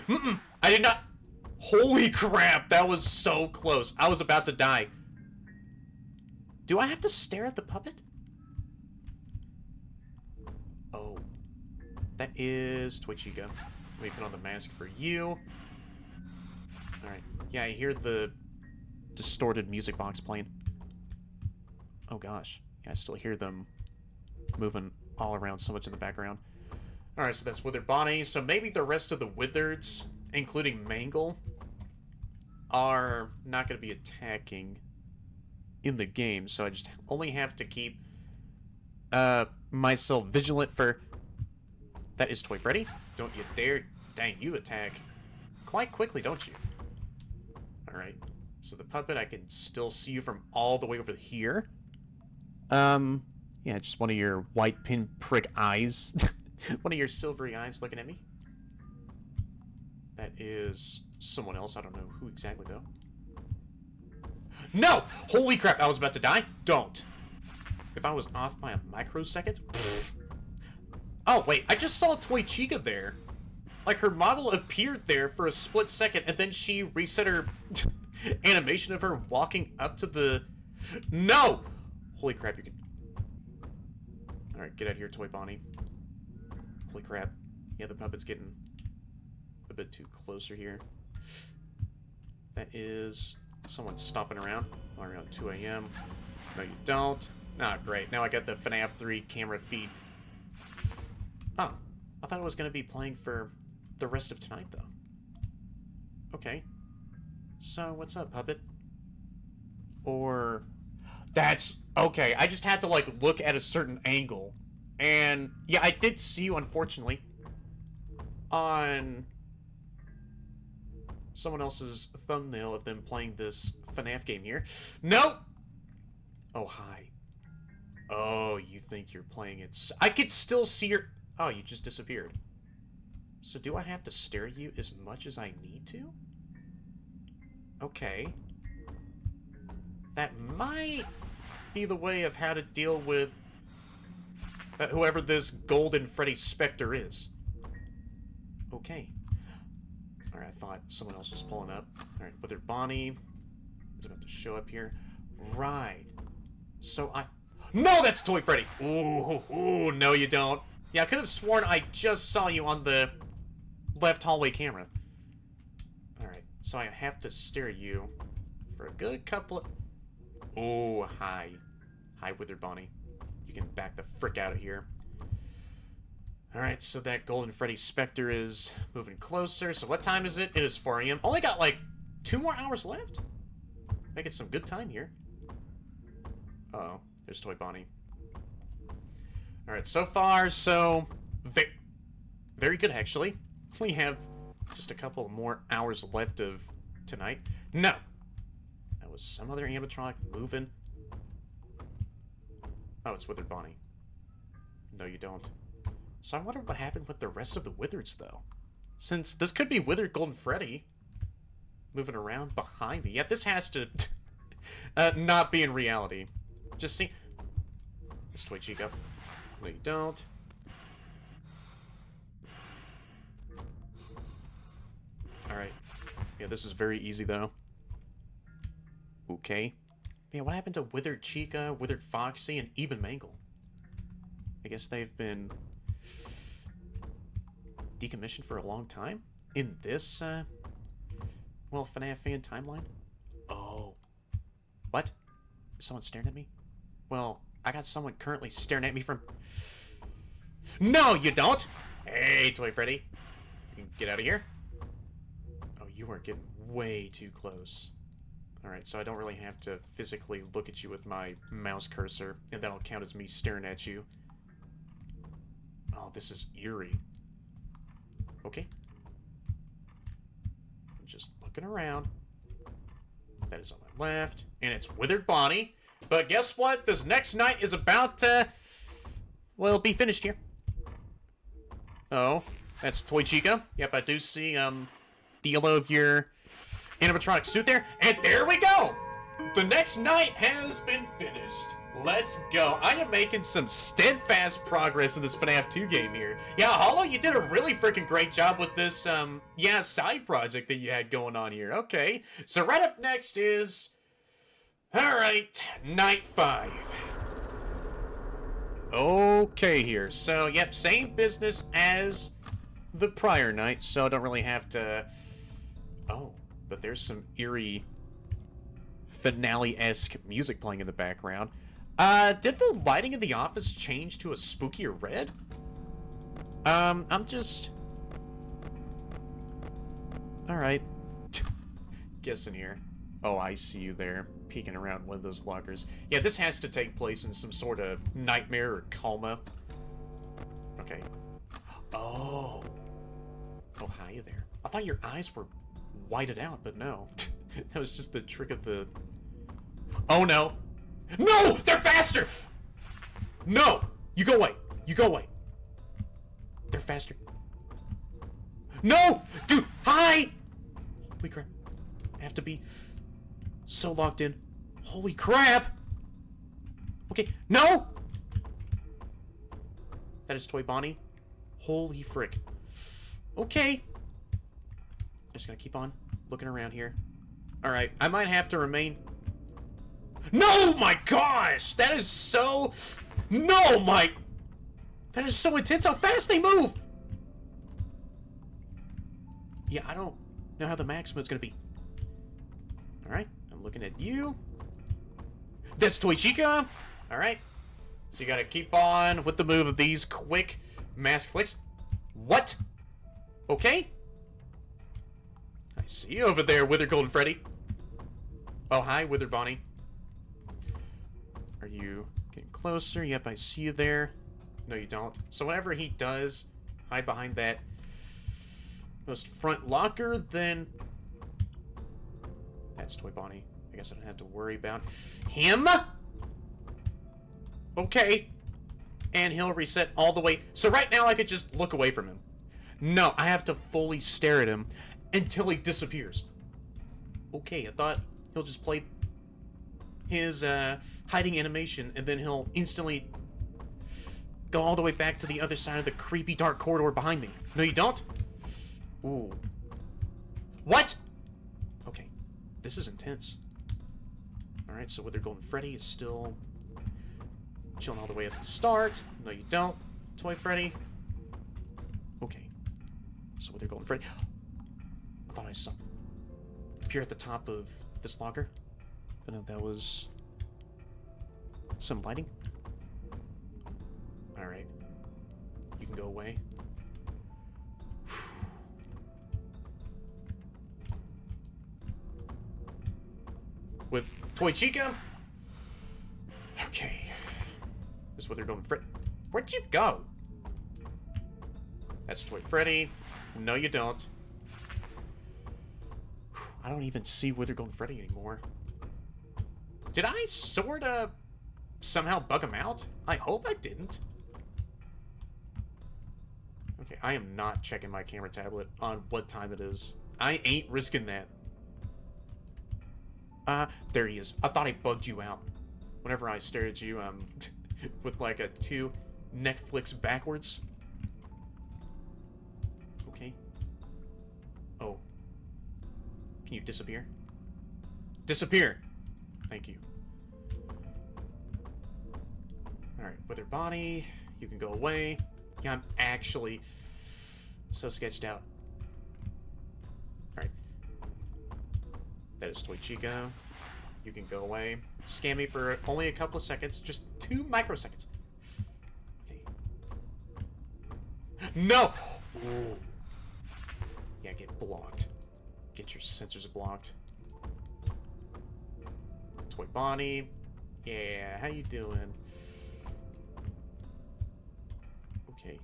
I did not... Holy crap, that was so close. I was about to die. Do I have to stare at the puppet? Oh. That is Toy Chica. Let me put on the mask for you. Alright. Yeah, I hear the distorted music box playing. Oh gosh. Yeah, I still hear them moving all around so much in the background. Alright, so that's Withered Bonnie. So maybe the rest of the Withereds, including Mangle, are not going to be attacking in the game. So I just only have to keep myself vigilant for... That is Toy Freddy. Don't you dare... Dang, you attack quite quickly, don't you? Alright. So the puppet, I can still see you from all the way over here. Yeah, just one of your white pinprick eyes. One of your silvery eyes looking at me. That is someone else. I don't know who exactly, though. No! Holy crap, I was about to die. Don't. If I was off by a microsecond... Oh, wait, I just saw Toy Chica there. Like, her model appeared there for a split second, and then she reset her animation of her walking up to the... No! Holy crap, you can... Alright, get out of here, Toy Bonnie. Holy crap. Yeah, the puppet's getting a bit too closer here. That is someone stopping around around 2 a.m. No, you don't. Ah, great. Now I got the FNAF 3 camera feed. Oh, I thought it was going to be playing for the rest of tonight, though. Okay. So, what's up, puppet? Or... That's... Okay, I just had to, like, look at a certain angle. And, yeah, I did see you, unfortunately, on someone else's thumbnail of them playing this FNAF game here. Nope! Oh, hi. Oh, you think you're playing it... I could still see your... Oh, you just disappeared. So do I have to stare at you as much as I need to? Okay. That might be the way of how to deal with whoever this Golden Freddy Spectre is. Okay. Alright, I thought someone else was pulling up. Alright, Withered Bonnie is about to show up here. Right. So No, that's Toy Freddy! Ooh, no you don't. Yeah, I could have sworn I just saw you on the left hallway camera. Alright, so I have to stare at you for a good couple of... Oh, hi. Hi, Withered Bonnie. You can back the frick out of here. Alright, so that Golden Freddy Spectre is moving closer. So what time is it? It is 4 a.m. Only got, like, 2 more hours left. Making some good time here. Uh-oh, there's Toy Bonnie. Alright, so far, so... Very good, actually. We have just a couple more hours left of tonight. No! That was some other animatronic moving. Oh, it's Withered Bonnie. No, you don't. So I wonder what happened with the rest of the Withereds, though. Since this could be Withered Golden Freddy. moving around behind me. Yeah, this has to not be in reality. Just see. This toy Chico. No, you don't. Alright. Yeah, this is very easy, though. Okay. Yeah, what happened to Withered Chica, Withered Foxy, and even Mangle? I guess they've been decommissioned for a long time? In this, well, FNAF fan timeline? Oh. What? Is someone staring at me? Well, I got someone currently staring at me from... No, you don't! Hey, Toy Freddy. You can get out of here. Oh, you are getting way too close. Alright, so I don't really have to physically look at you with my mouse cursor, and that'll count as me staring at you. Oh, this is eerie. Okay. I'm just looking around. That is on my left, and it's Withered Bonnie. But guess what? This next night is about to, well, be finished here. Oh, that's Toy Chica. Yep, I do see, the yellow of your animatronic suit there. And there we go! The next night has been finished. Let's go. I am making some steadfast progress in this FNAF 2 game here. Yeah, Hollow, you did a really freaking great job with this, yeah, side project that you had going on here. Okay, so right up next is... Alright, night 5. Okay here. So, yep, same business as the prior night, so I don't really have to... Oh, but there's some eerie finale-esque music playing in the background. Did the lighting of the office change to a spookier red? I'm just... Alright. Guessing here. Oh, I see you there, peeking around one of those lockers. Yeah, this has to take place in some sort of nightmare or coma. Okay. Oh. Oh, hi there. I thought your eyes were whited out, but no. That was just the trick of the... Oh, no. No! They're faster! No! You go away. You go away. They're faster. No! Dude, hi! Holy crap. I have to be so locked in. Holy crap! Okay, no! That is Toy Bonnie. Holy frick. Okay. I'm just gonna keep on looking around here. Alright, I might have to remain... No, my gosh! That is so... No, my... That is so intense how fast they move! Yeah, I don't know how the max mode's gonna be. Alright, I'm looking at you. That's Toy Chica! Alright. So you gotta keep on with the move of these quick mask flicks. What? Okay. I see you over there, Wither Golden Freddy. Oh, hi, Wither Bonnie. Are you getting closer? Yep, I see you there. No, you don't. So whenever he does hide behind that most front locker, then that's Toy Bonnie. I guess I don't have to worry about him. Okay. And he'll reset all the way. So right now I could just look away from him. No, I have to fully stare at him until he disappears. Okay, I thought he'll just play his hiding animation and then he'll instantly go all the way back to the other side of the creepy dark corridor behind me. No, you don't? Ooh. What? Okay. This is intense. Alright, so Wither Golden Freddy is still chilling all the way at the start. No, you don't. Toy Freddy. Okay. So Wither Golden Freddy. I thought I saw him appear at the top of this locker. But no, that was some lighting. Alright. You can go away. With Toy Chica. Okay. This is what they're going for. Where'd you go? That's Toy Freddy. No, you don't. I don't even see Wither Golden Freddy anymore. Did I sorta somehow bug him out? I hope I didn't. Okay, I am not checking my camera tablet on what time it is. I ain't risking that. There he is. I thought I bugged you out. Whenever I stared at you, with like a 2 Netflix backwards. Okay. Oh. Can you disappear? Disappear! Thank you. Alright, wither body. You can go away. Yeah, I'm actually so sketched out. Alright. That is Toy Chico. You can go away. Scan me for only a couple of seconds. Just 2 microseconds. Okay. No! Ooh. Yeah, get blocked. Get your sensors blocked. Toy Bonnie. Yeah, how you doing? Okay.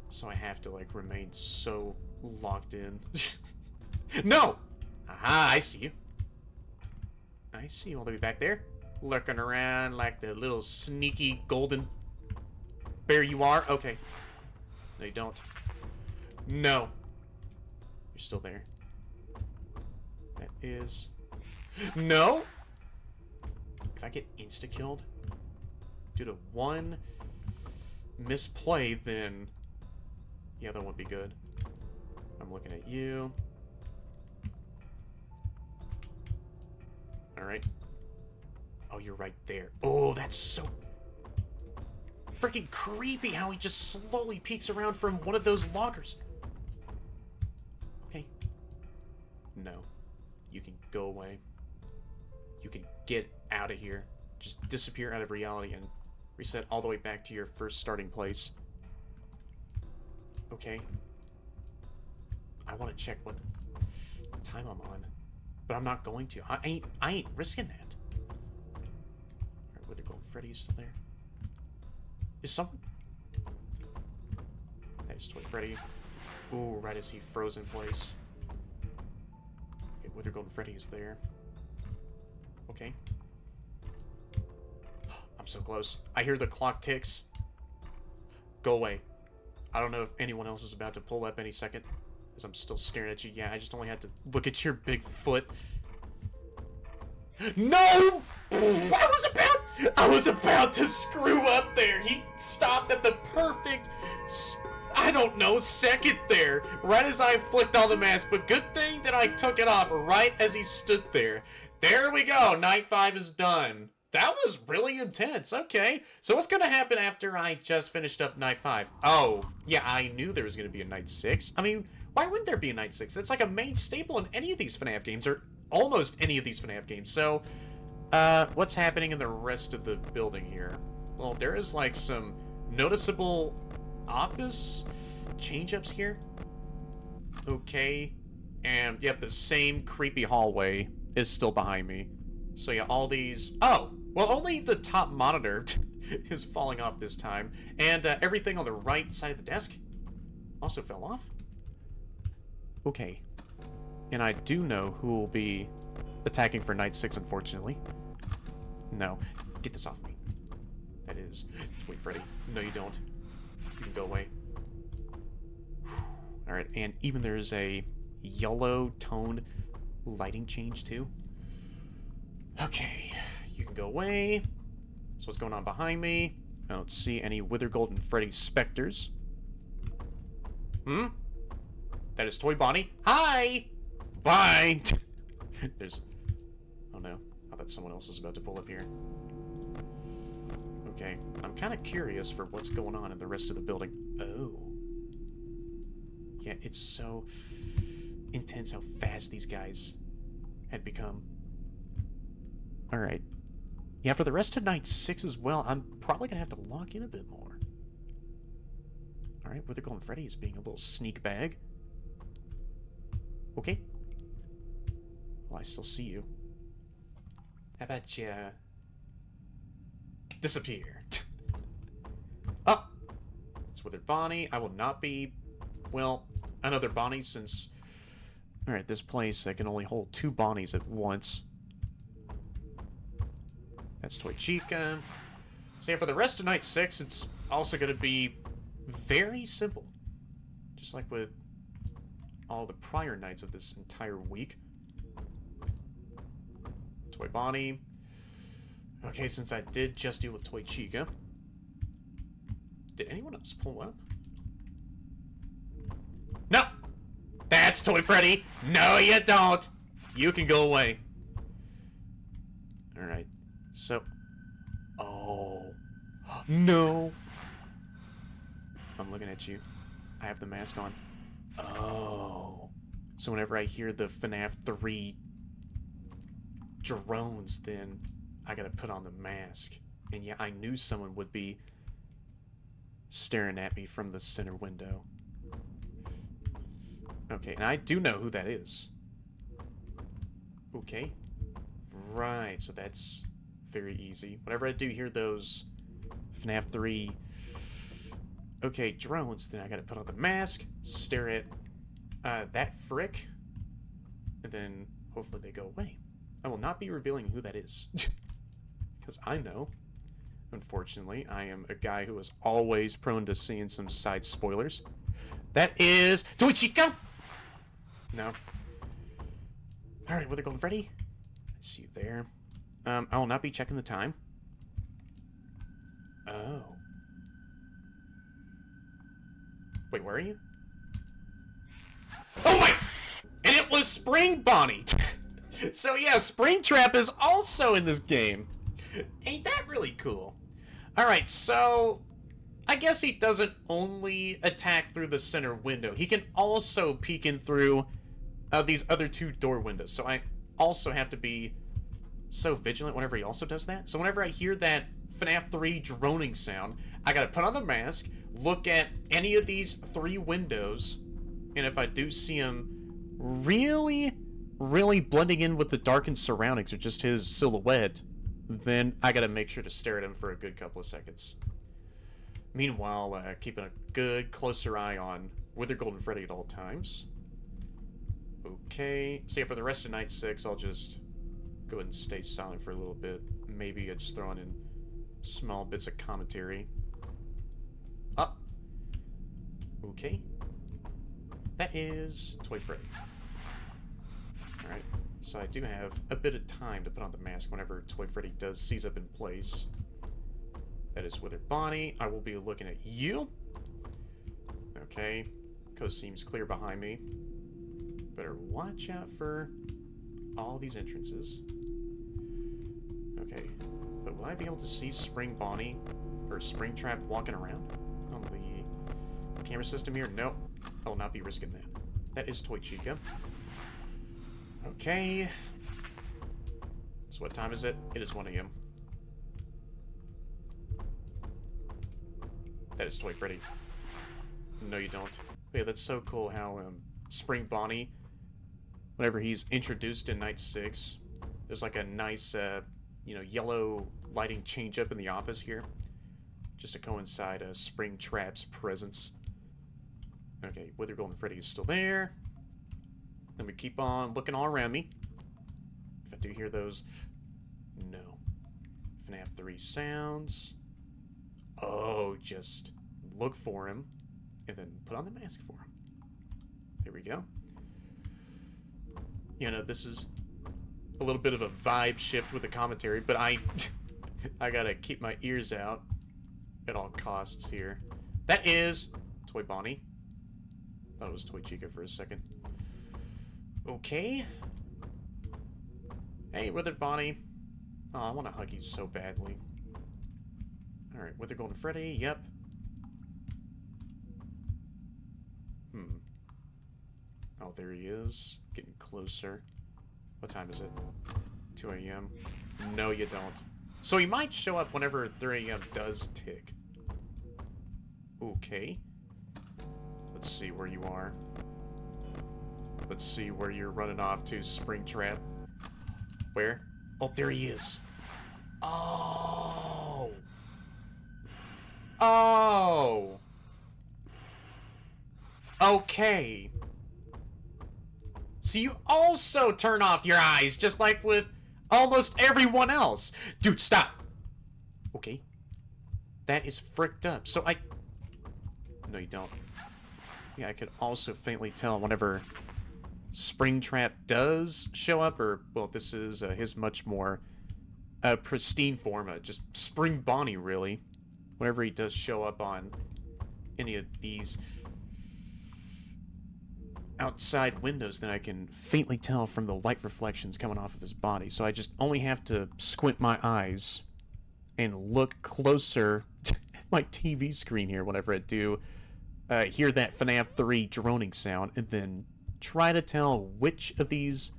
So I have to, like, remain so locked in. No! Aha, I see you. I see you all the way back there. Lurking around like the little sneaky golden bear you are. Okay. No, you don't. No. You're still there. That is... No! If I get insta-killed due to 1 misplay, then... yeah, that won't be good. I'm looking at you. Alright. Oh, you're right there. Oh, that's so freaking creepy how he just slowly peeks around from one of those lockers. Okay. No. You can go away. You can get out of here. Just disappear out of reality and reset all the way back to your first starting place. Okay. I want to check what time I'm on. But I'm not going to. I ain't risking that. Alright, where they're going. Freddy's still there. Is someone... that is Toy Freddy. Ooh, right as he froze in place. Okay, where they're going. Freddy is there. Okay. I'm so close. I hear the clock ticks. Go away. I don't know if anyone else is about to pull up any second. As I'm still staring at you. Yeah, I just only had to look at your big foot. No! I was about to screw up there. He stopped at the perfect, I don't know, second there. Right as I flicked on the mask. But good thing that I took it off right as he stood there. There we go. Night 5 is done. That was really intense. Okay. So what's going to happen after I just finished up Night 5? Oh, yeah, I knew there was going to be a Night 6. I mean... why wouldn't there be a Night 6? That's like a main staple in any of these FNAF games, or almost any of these FNAF games. So, what's happening in the rest of the building here? Well, there is like some noticeable office change-ups here. Okay. And, yep, the same creepy hallway is still behind me. So, yeah, all these... oh! Well, only the top monitor is falling off this time. And, everything on the right side of the desk also fell off. Okay. And I do know who will be attacking for Night 6, unfortunately. No. Get this off me. That is... wait, Freddy. No, you don't. You can go away. Alright, and even there's a yellow-toned lighting change, too. Okay. You can go away. So what's going on behind me? I don't see any Wither Golden Freddy specters. Hmm? That is Toy Bonnie. Hi! Bye! There's... oh no. I thought someone else was about to pull up here. Okay. I'm kind of curious for what's going on in the rest of the building. Oh. Yeah, it's so intense how fast these guys had become. Alright. Yeah, for the rest of Night 6 as well, I'm probably going to have to lock in a bit more. Alright, Wither Golden Freddy is being a little sneak bag. Okay. Well, I still see you. How about you disappear? Oh! It's Withered Bonnie. I will not be, well, another Bonnie since... alright, this place, I can only hold 2 Bonnies at once. That's Toy Chica. So yeah, for the rest of Night 6, it's also going to be very simple. Just like with all the prior nights of this entire week. Toy Toy Bonnie. Okay, since I did just deal with Toy Chica. Did anyone else pull up? No! That's Toy Freddy! No, you don't! You can go away. Alright. So... Oh. No! I'm looking at you. I have the mask on. Oh. So whenever I hear the FNAF 3 drones, then I gotta put on the mask. And yeah, I knew someone would be staring at me from the center window. Okay, and I do know who that is. Okay. Right, so that's very easy. Whenever I do hear those FNAF 3... Okay, drones, then I gotta put on the mask, stare at that frick, and then hopefully they go away. I will not be revealing who that is. Because I know. Unfortunately, I am a guy who is always prone to seeing some side spoilers. That is... Toy Chica! No. Alright, Wither Golden Freddy. I see you there. I will not be checking the time. Oh. Wait, where are you? Oh my! And it was Spring Bonnie! So yeah, Springtrap is also in this game. Ain't that really cool? Alright, so... I guess he doesn't only attack through the center window. He can also peek in through these other two door windows. So I also have to be so vigilant whenever he also does that. So whenever I hear that FNAF 3 droning sound, I gotta put on the mask, look at any of these three windows, and if I do see him really blending in with the darkened surroundings or just his silhouette, then I gotta make sure to stare at him for a good couple of seconds. Meanwhile, keeping a good, closer eye on Wither Golden Freddy at all times. Okay, so yeah, for the rest of Night 6, I'll just go ahead and stay silent for a little bit. Maybe I just throw in small bits of commentary. Up. Okay. That is Toy Freddy. Alright, so I do have a bit of time to put on the mask whenever Toy Freddy does seize up in place. That is Wither Bonnie. I will be looking at you. Okay, coast seems clear behind me. Better watch out for all these entrances. Okay, but will I be able to see Spring Bonnie or Springtrap walking around on the camera system here? Nope, I will not be risking that. That is Toy Chica. Okay. So what time is it? It is 1 AM. That is Toy Freddy. No, you don't. But yeah, that's so cool how Spring Bonnie, whenever he's introduced in Night 6, there's like a nice, you know, yellow lighting change up in the office here, just to coincide Springtrap's presence. Okay, Wither Golden Freddy is still there. Let me keep on looking all around me. If I do hear those, no. FNAF 3 sounds. Oh, just look for him, and then put on the mask for him. There we go. You know, this is a little bit of a vibe shift with the commentary, but I gotta keep my ears out at all costs here. That is Toy Bonnie. Thought it was Toy Chica for a second. Okay. Hey, Wither Bonnie. Oh, I want to hug you so badly. Alright, Wither Golden Freddy, yep. Oh, there he is. Getting closer. What time is it? 2 AM. No, you don't. So he might show up whenever 3 AM does tick. Okay. Let's see where you are. Let's see where you're running off to, Springtrap. Where? Oh, there he is. Oh. Oh. Okay. So you also turn off your eyes, just like with almost everyone else. Dude, stop. Okay. That is fricked up. So I... No, you don't. Yeah, I could also faintly tell whenever Springtrap does show up, or, well, this is his much more pristine form, just Spring Bonnie, really. Whenever he does show up on any of these outside windows, then I can faintly tell from the light reflections coming off of his body. So I just only have to squint my eyes and look closer at my TV screen here whenever I do hear that FNAF 3 droning sound, and then try to tell which of these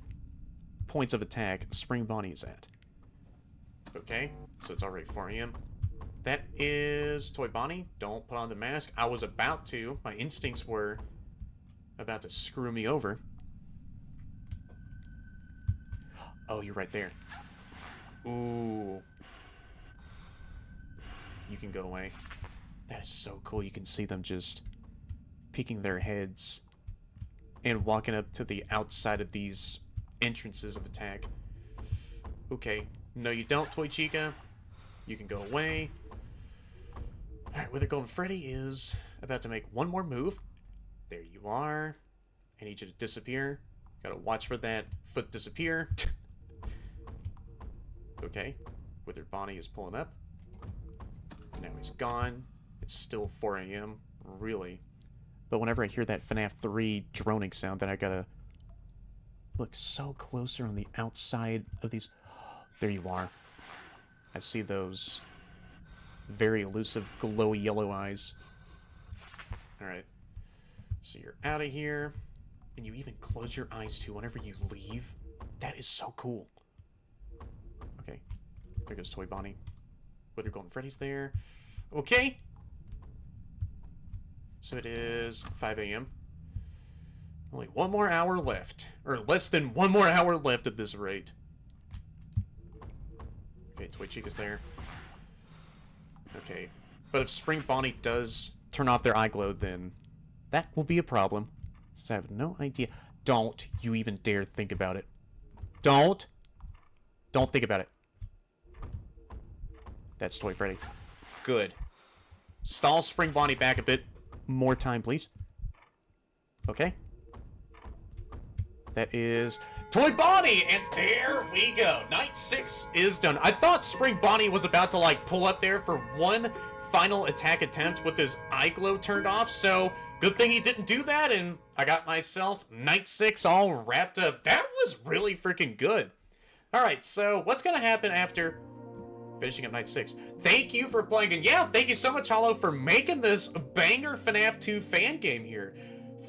points of attack Spring Bonnie is at. Okay, so it's already 4 a.m. That is Toy Bonnie. Don't put on the mask. I was about to. My instincts were about to screw me over. Oh, you're right there. Ooh. You can go away. That is so cool. You can see them just peeking their heads and walking up to the outside of these entrances of attack. Okay. No, you don't, Toy Chica. You can go away. Alright, Wither Golden Freddy is about to make one more move. There you are. I need you to disappear. Gotta watch for that foot disappear. Okay. Wither Bonnie is pulling up. Now he's gone. It's still 4 a.m. Really. But whenever I hear that FNAF 3 droning sound, then I gotta look so closer on the outside of these. There you are. I see those very elusive, glowy yellow eyes. Alright. So you're out of here. And you even close your eyes too whenever you leave. That is so cool. Okay. There goes Toy Bonnie. Wither Golden Freddy's there. Okay. So it is 5 a.m. Only 1 more hour left. Or less than 1 more hour left at this rate. Okay, Toy Chica's there. Okay. But if Spring Bonnie does turn off their eye glow, then that will be a problem. So I have no idea. Don't you even dare think about it. Don't think about it. That's Toy Freddy. Good. Stall Spring Bonnie back a bit more time, please. Okay. That is Toy Bonnie, and there we go. Night 6 is done. I thought Spring Bonnie was about to, like, pull up there for one final attack attempt with his eye glow turned off, so good thing he didn't do that, and I got myself Night 6 all wrapped up. That was really freaking good. Alright, so what's gonna happen after finishing up Night 6? Thank you for playing, and yeah, thank you so much, Hollow, for making this banger FNAF 2 fan game here.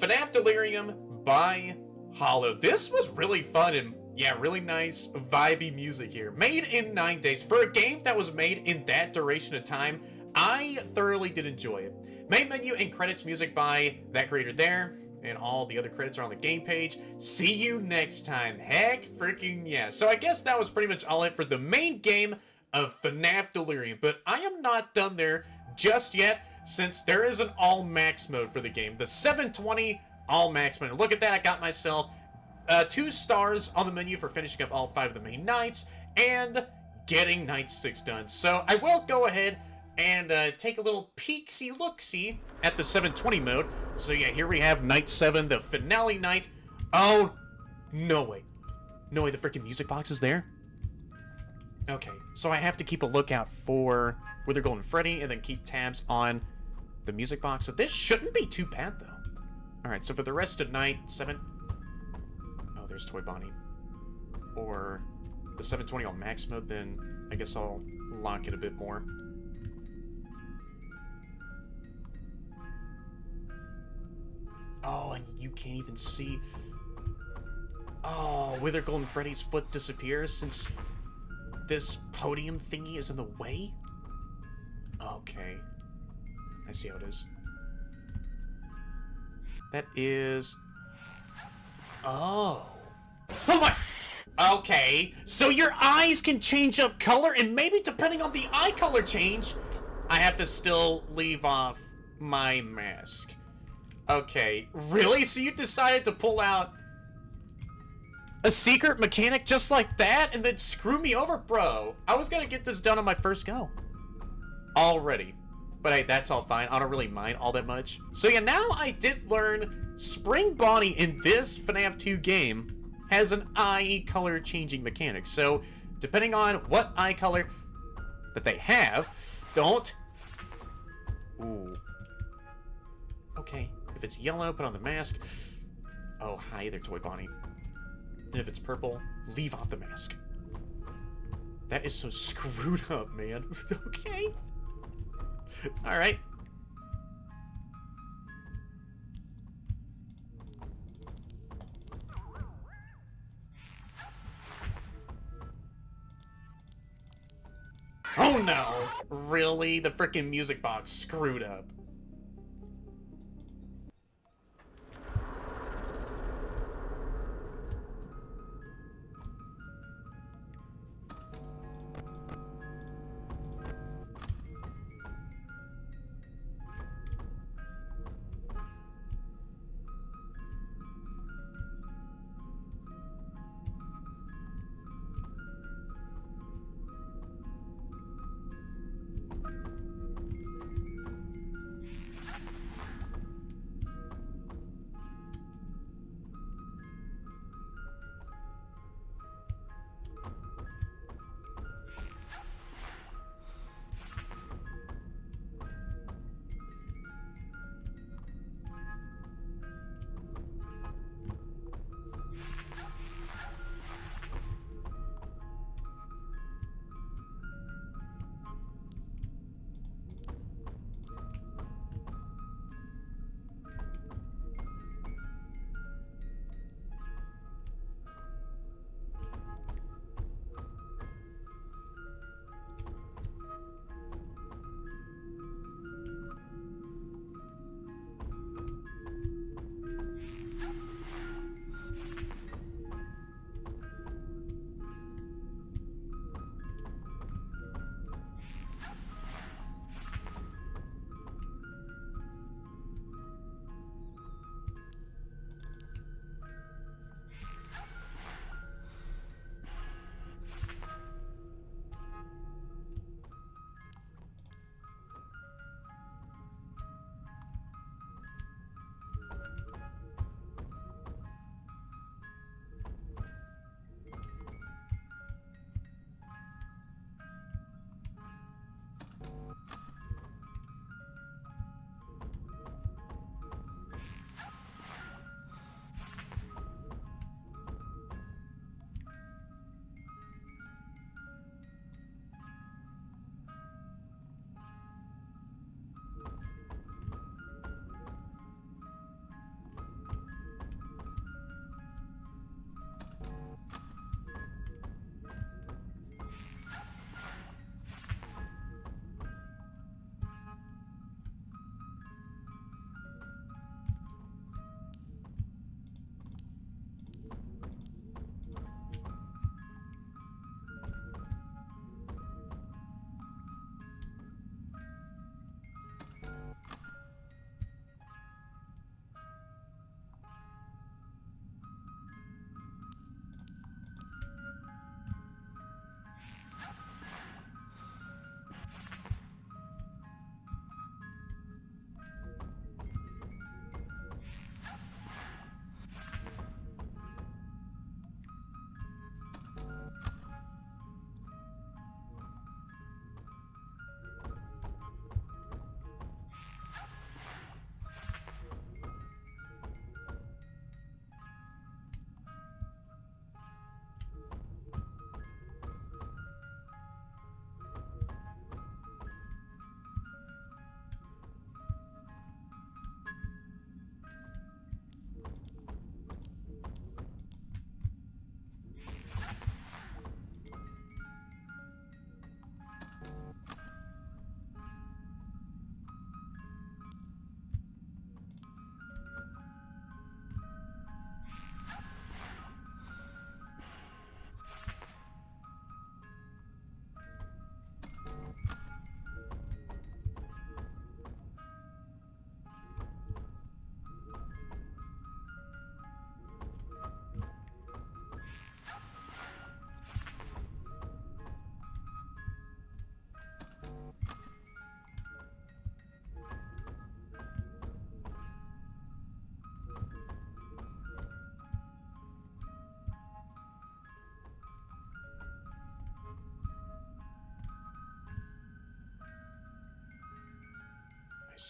FNAF Delirium by Hollow. This was really fun and, yeah, really nice, vibey music here. Made in 9 days. For a game that was made in that duration of time, I thoroughly did enjoy it. Main menu and credits music by that creator there, and all the other credits are on the game page. See you next time. Heck freaking yeah. So I guess that was pretty much all it for the main game of FNAF Delirium, but I am not done there just yet, since there is an all-max mode for the game. The 720 all-max mode. Look at that, I got myself 2 stars on the menu for finishing up all 5 of the main nights, and getting Night 6 done. So I will go ahead and take a little peeksy-looksy at the 720 mode. So yeah, here we have Night 7, the finale night. Oh, no way. No way, the freaking music box is there? Okay, so I have to keep a lookout for Wither Golden Freddy and then keep tabs on the music box. So this shouldn't be too bad, though. Alright, so for the rest of Night 7... Oh, there's Toy Bonnie. Or the 720 on max mode, then I guess I'll lock it a bit more. Oh, and you can't even see... Oh, Wither Golden Freddy's foot disappears since this podium thingy is in the way? Okay. I see how it is. That is... Oh. Oh my... Okay, so your eyes can change up color, and maybe depending on the eye color change, I have to still leave off my mask. Okay, really? So you decided to pull out a secret mechanic just like that and then screw me over? Bro, I was gonna get this done on my first go. Already. But hey, that's all fine. I don't really mind all that much. So yeah, now I did learn Spring Bonnie in this FNAF 2 game has an eye color changing mechanic. So depending on what eye color that they have, don't... Ooh. Okay, if it's yellow, put on the mask. Oh, hi there, Toy Bonnie. And if it's purple, leave off the mask. That is so screwed up, man. Okay. Alright. Oh no! Really? The frickin' music box screwed up.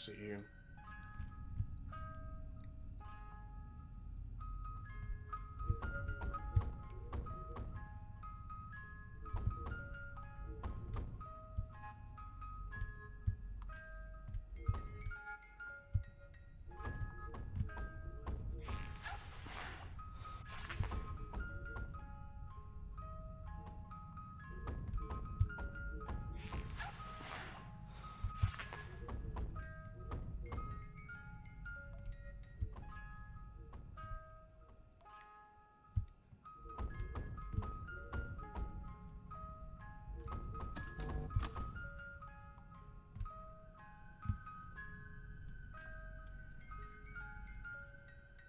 see.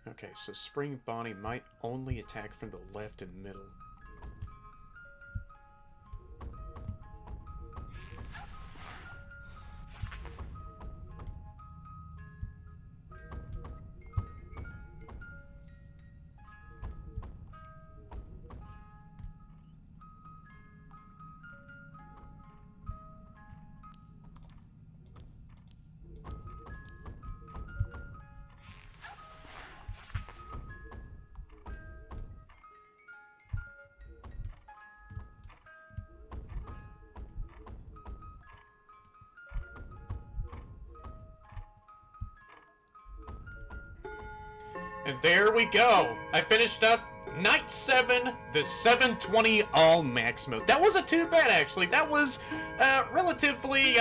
Okay, so Spring Bonnie might only attack from the left and middle. And there we go. I finished up Night 7, the 720 all max mode. That wasn't too bad, actually. That was relatively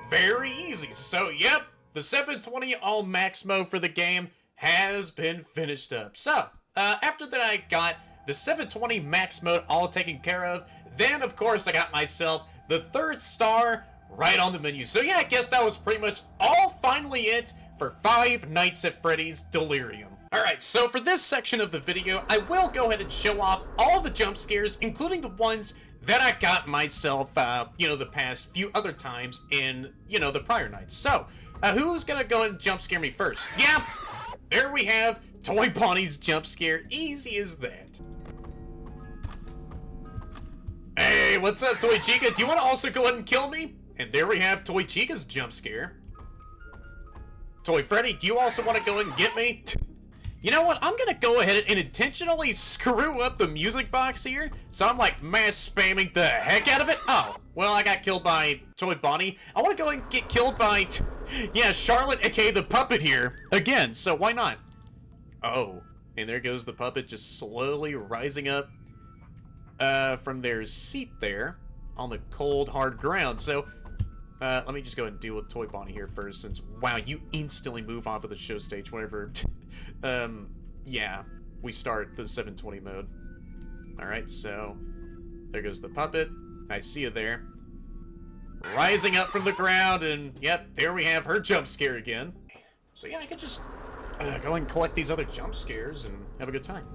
very easy. So, yep, the 720 all max mode for the game has been finished up. So, after that I got the 720 max mode all taken care of. Then, of course, I got myself the 3rd star right on the menu. So, yeah, I guess that was pretty much all finally it for 5 Nights at Freddy's Delirium. Alright, so for this section of the video, I will go ahead and show off all the jump scares, including the ones that I got myself, the past few other times in, the prior nights. So, who's gonna go ahead and jump scare me first? Yeah, there we have Toy Bonnie's jump scare. Easy as that. Hey, what's up, Toy Chica? Do you want to also go ahead and kill me? And there we have Toy Chica's jump scare. Toy Freddy, do you also want to go ahead and get me? You know what? I'm gonna go ahead and intentionally screw up the music box here. So I'm like mass spamming the heck out of it. Oh, well, I got killed by Toy Bonnie. I want to go ahead and get killed by, yeah, Charlotte, aka the puppet here again. So why not? Oh, and there goes the puppet just slowly rising up from their seat there on the cold, hard ground. So let me just go ahead and deal with Toy Bonnie here first, since, wow, you instantly move off of the show stage whenever, yeah, we start the 720 mode. Alright, so, there goes the puppet. I see you there. Rising up from the ground, and, yep, there we have her jump scare again. So, yeah, I could just go ahead and collect these other jump scares and have a good time.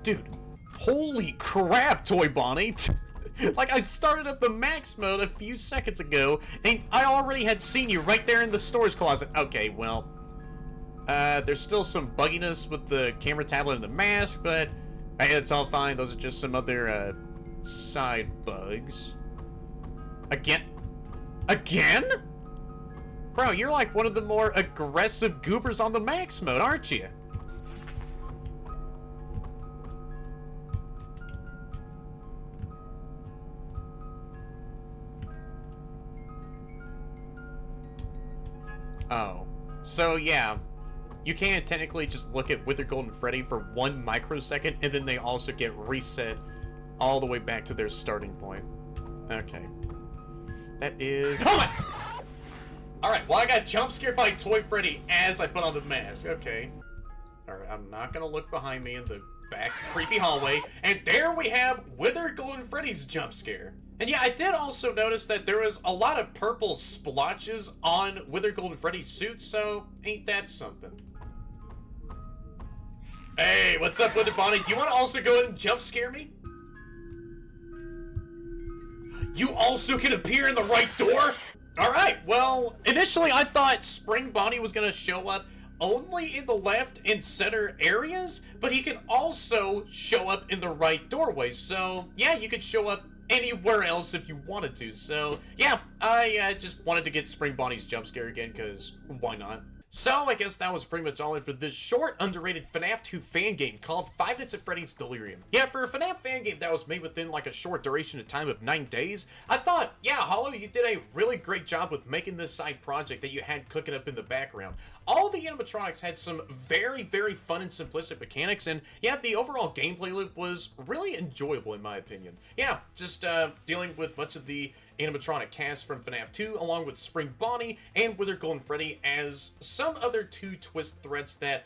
Dude. Holy crap, Toy Bonnie! Like, I started up the max mode a few seconds ago, and I already had seen you right there in the storage closet. Okay, well, there's still some bugginess with the camera tablet and the mask, but hey, it's all fine. Those are just some other, side bugs. Again? Again? Bro, you're like one of the more aggressive goobers on the max mode, aren't you? Oh. So, yeah. You can technically just look at Wither Golden Freddy for 1 microsecond, and then they also get reset all the way back to their starting point. Okay. That is... Oh my... Alright, well, I got jump scared by Toy Freddy as I put on the mask. Okay. Alright, I'm not gonna look behind me in the back creepy hallway. And there we have Wither Golden Freddy's jump scare. And yeah, I did also notice that there was a lot of purple splotches on Wither Golden Freddy's suit, so ain't that something? Hey, what's up, Wither Bonnie? Do you want to also go ahead and jump scare me? You also can appear in the right door? Alright, well, initially I thought Spring Bonnie was going to show up only in the left and center areas, but he can also show up in the right doorway. So, yeah, you could show up anywhere else if you wanted to. So yeah, I just wanted to get Spring Bonnie's jump scare again, because why not? So I guess that was pretty much all in for this short, underrated FNAF 2 fan game called 5 Nights at Freddy's Delirium. Yeah, for a FNAF fan game that was made within like a short duration of time of 9 days, I thought, yeah, Hollow, you did a really great job with making this side project that you had cooking up in the background. All the animatronics had some very, very fun and simplistic mechanics, and yeah, the overall gameplay loop was really enjoyable in my opinion. Yeah, just dealing with much of the animatronic cast from FNAF 2, along with Spring Bonnie and Wither Golden Freddy, as some other two twist threats that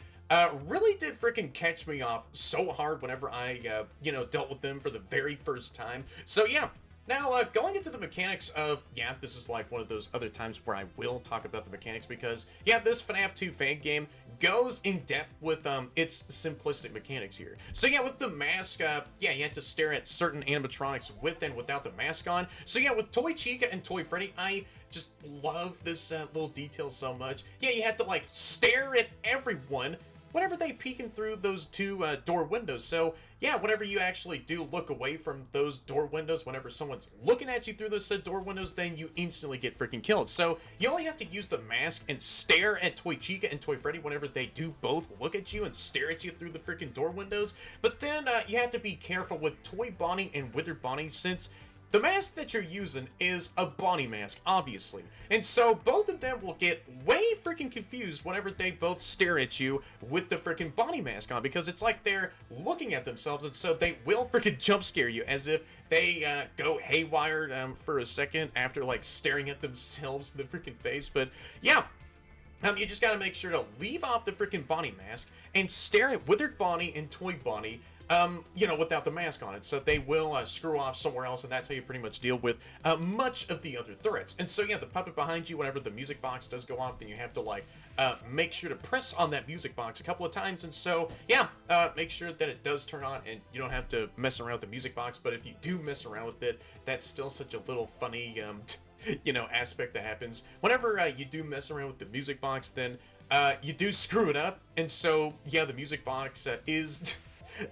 really did freaking catch me off so hard whenever I, dealt with them for the very first time. So yeah, now, going into the mechanics of, yeah, this is like one of those other times where I will talk about the mechanics because, yeah, this FNAF 2 fan game goes in depth with its simplistic mechanics here. So yeah, with the mask, yeah, you had to stare at certain animatronics with and without the mask on. So yeah, with Toy Chica and Toy Freddy, I just love this little detail so much. Yeah, you had to like stare at everyone whenever they peeking through those two door windows. So yeah, whenever you actually do look away from those door windows, whenever someone's looking at you through those said door windows, then you instantly get freaking killed. So you only have to use the mask and stare at Toy Chica and Toy Freddy whenever they do both look at you and stare at you through the freaking door windows. But then you have to be careful with Toy Bonnie and Wither Bonnie, since the mask that you're using is a Bonnie mask, obviously. And so both of them will get way freaking confused whenever they both stare at you with the freaking Bonnie mask on, because it's like they're looking at themselves, and so they will freaking jump scare you as if they go haywire for a second after like staring at themselves in the freaking face. But yeah, you just gotta make sure to leave off the freaking Bonnie mask and stare at Withered Bonnie and Toy Bonnie, without the mask on it. So they will screw off somewhere else, and that's how you pretty much deal with much of the other threats. And so yeah, the puppet behind you, whenever the music box does go off, then you have to like make sure to press on that music box a couple of times. And so yeah, make sure that it does turn on, and you don't have to mess around with the music box. But if you do mess around with it, that's still such a little funny aspect that happens. Whenever you do mess around with the music box, then you do screw it up. And so yeah, the music box is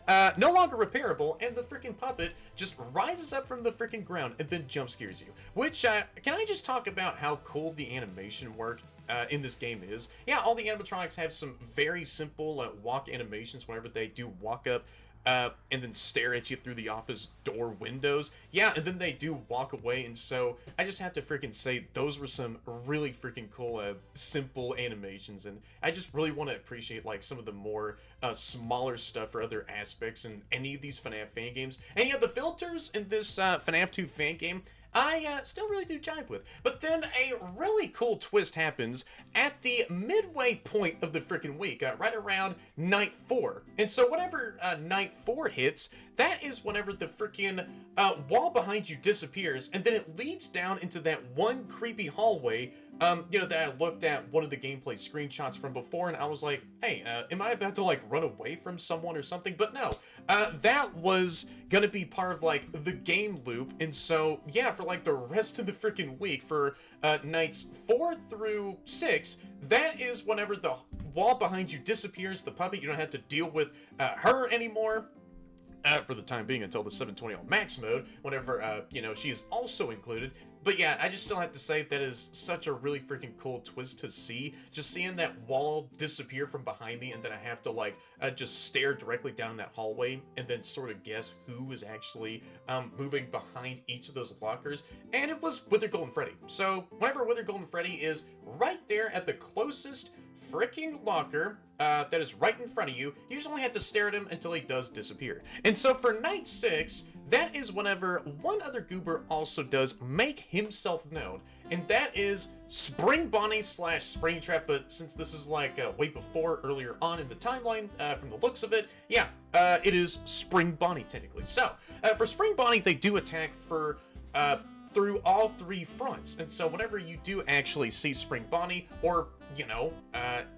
no longer repairable, and the freaking puppet just rises up from the freaking ground and then jump scares you. Which, can I just talk about how cool the animation work in this game is? Yeah, all the animatronics have some very simple walk animations whenever they do walk up and then stare at you through the office door windows. Yeah, and then they do walk away, and so I just have to freaking say those were some really freaking cool, simple animations, and I just really want to appreciate like some of the more smaller stuff or other aspects in any of these FNAF fan games. And yeah, the filters in this FNAF 2 fan game, I still really do jive with. But then a really cool twist happens at the midway point of the freaking week, right around night 4. And so whenever night 4 hits, that is whenever the freaking wall behind you disappears, and then it leads down into that one creepy hallway that I looked at one of the gameplay screenshots from before, and I was like, hey, am I about to like run away from someone or something? But no, that was gonna be part of like the game loop. And so yeah, for like the rest of the freaking week, for nights 4 through 6, that is whenever the wall behind you disappears, the puppet, you don't have to deal with her anymore. For the time being, until the 720 on max mode, whenever, she is also included. But yeah, I just still have to say that is such a really freaking cool twist to see. Just seeing that wall disappear from behind me, and then I have to, like, just stare directly down that hallway, and then sort of guess who is actually moving behind each of those lockers. And it was Wither Golden Freddy. So whenever Wither Golden Freddy is right there at the closest freaking locker that is right in front of you, you just only have to stare at him until he does disappear. And so for night 6, that is whenever one other goober also does make himself known, and that is Spring Bonnie / Springtrap. But since this is like way before, earlier on in the timeline, from the looks of it, yeah, it is Spring Bonnie technically. So for Spring Bonnie, they do attack for through all 3 fronts. And so whenever you do actually see Spring Bonnie, or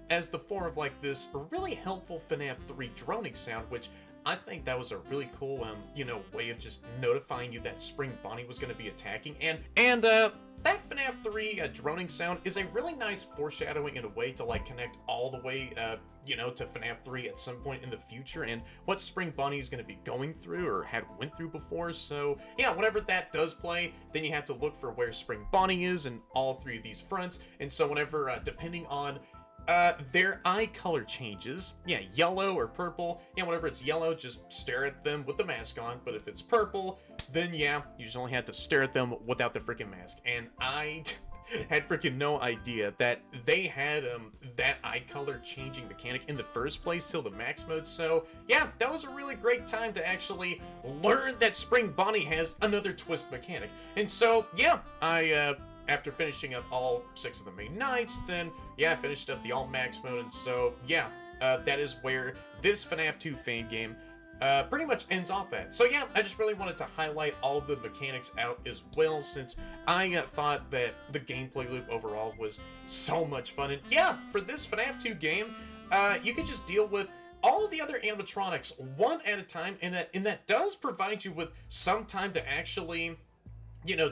as the form of like this really helpful FNAF 3 droning sound, which I think that was a really cool, way of just notifying you that Spring Bonnie was going to be attacking. And that FNAF 3 droning sound is a really nice foreshadowing in a way to like connect all the way, to FNAF 3 at some point in the future and what Spring Bonnie is going to be going through or had went through before. So yeah, whenever that does play, then you have to look for where Spring Bonnie is in all three of these fronts. And so whenever, depending on their eye color changes. Yeah, yellow or purple. Yeah, whenever it's yellow, just stare at them with the mask on. But if it's purple, then yeah, you just only have to stare at them without the freaking mask. And I had freaking no idea that they had that eye color changing mechanic in the first place till the max mode. So yeah, that was a really great time to actually learn that Spring Bonnie has another twist mechanic. And so yeah, after finishing up all 6 of the main nights, then, yeah, I finished up the all-max mode, and so, yeah, that is where this FNAF 2 Fangame pretty much ends off at. So, yeah, I just really wanted to highlight all the mechanics out as well, since I thought that the gameplay loop overall was so much fun. And, yeah, for this FNAF 2 game, you could just deal with all the other animatronics one at a time, and that does provide you with some time to actually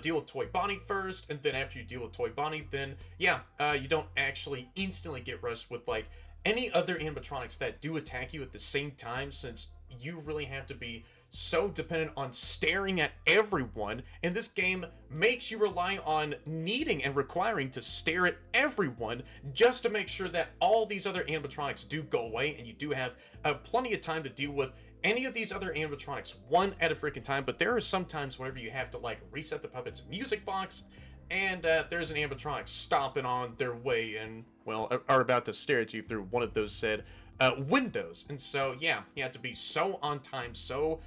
deal with Toy Bonnie first, and then after you deal with Toy Bonnie, then, yeah, you don't actually instantly get rushed with, like, any other animatronics that do attack you at the same time, since you really have to be so dependent on staring at everyone, and this game makes you rely on needing and requiring to stare at everyone just to make sure that all these other animatronics do go away, and you do have plenty of time to deal with any of these other animatronics one at a freaking time. But there are some times whenever you have to like reset the puppet's music box, and there's an animatronic stomping on their way and, well, are about to stare at you through one of those said windows. And so yeah, you have to be so on time, so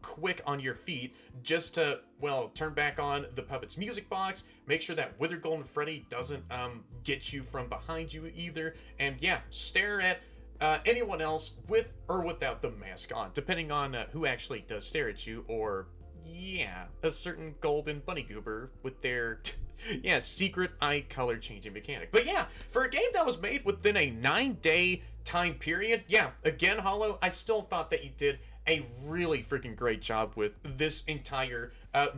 quick on your feet just to, well, turn back on the puppet's music box, make sure that Wither Golden Freddy doesn't get you from behind you either, and yeah, stare at anyone else with or without the mask on, depending on who actually does stare at you, or, yeah, a certain golden bunny goober with their, yeah, secret eye color changing mechanic. But yeah, for a game that was made within a 9-day time period, yeah, again, Hollow, I still thought that you did a really freaking great job with this entire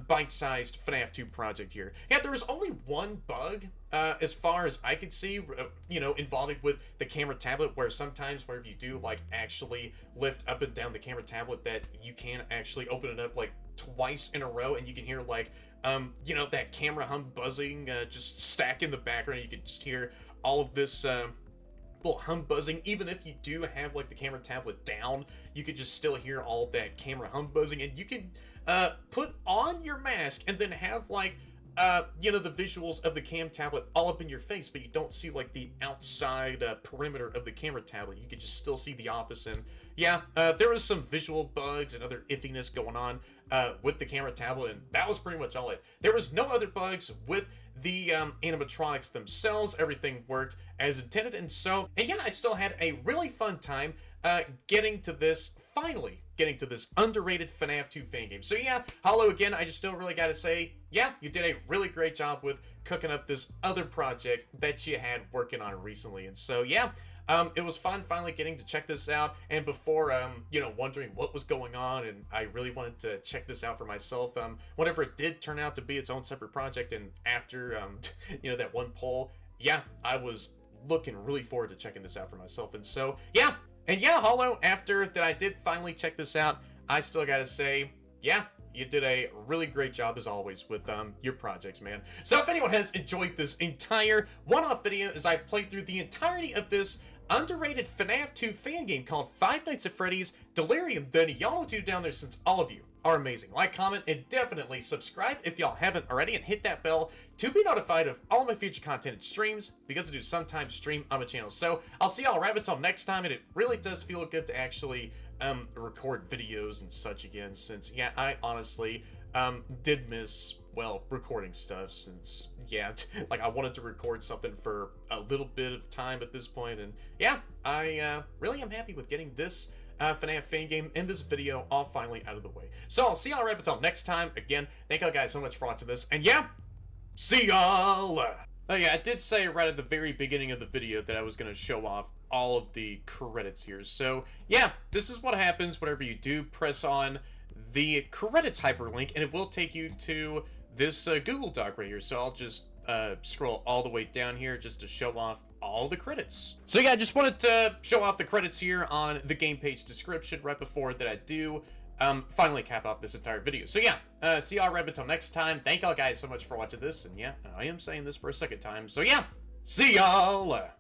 bite-sized FNAF 2 project here. Yeah, there was only one bug, as far as I could see, involving with the camera tablet, where sometimes whenever you do, like, actually lift up and down the camera tablet, that you can actually open it up, like, twice in a row, and you can hear, like, that camera hum buzzing just stack in the background. You can just hear all of this, hum buzzing. Even if you do have like the camera tablet down, you could just still hear all that camera hum buzzing, and you can put on your mask and then have like the visuals of the cam tablet all up in your face, but you don't see like the outside perimeter of the camera tablet. You could just still see the office. And yeah, there was some visual bugs and other iffiness going on with the camera tablet, and that was pretty much all it. There was no other bugs with the animatronics themselves. Everything worked as intended, and yeah, I still had a really fun time finally getting to this underrated FNAF 2 Fangame. So yeah, Hollow, again, I just still really gotta say, yeah, you did a really great job with cooking up this other project that you had working on recently. And so yeah, it was fun finally getting to check this out, and before, wondering what was going on, and I really wanted to check this out for myself, whenever it did turn out to be its own separate project, and after, that one poll, yeah, I was looking really forward to checking this out for myself. And so, yeah, Hollow, after that I did finally check this out, I still gotta say, yeah, you did a really great job as always with your projects, man. So if anyone has enjoyed this entire one-off video as I've played through the entirety of this underrated FNAF 2 fan game called Five Nights at Freddy's Delirium, then y'all do down there, since all of you are amazing. Like, comment, and definitely subscribe if y'all haven't already, and hit that bell to be notified of all my future content and streams, because I do sometimes stream on my channel. So I'll see y'all right until next time, and it really does feel good to actually record videos and such again, since yeah, I honestly did miss, well, recording stuff, since yeah, like I wanted to record something for a little bit of time at this point. And yeah, I really am happy with getting this FNAF Fangame and this video all finally out of the way. So I'll see y'all right until next time. Again, thank y'all guys so much for watching this, and yeah, see y'all Oh yeah, I did say right at the very beginning of the video that I was going to show off all of the credits here. So yeah, this is what happens whenever you do press on the credits hyperlink, and it will take you to this Google Doc right here. So I'll just scroll all the way down here just to show off all the credits. So yeah, I just wanted to show off the credits here on the game page description right before that I do finally cap off this entire video. So yeah, see y'all right until next time. Thank y'all guys so much for watching this, and yeah, I am saying this for a second time. So yeah, see y'all!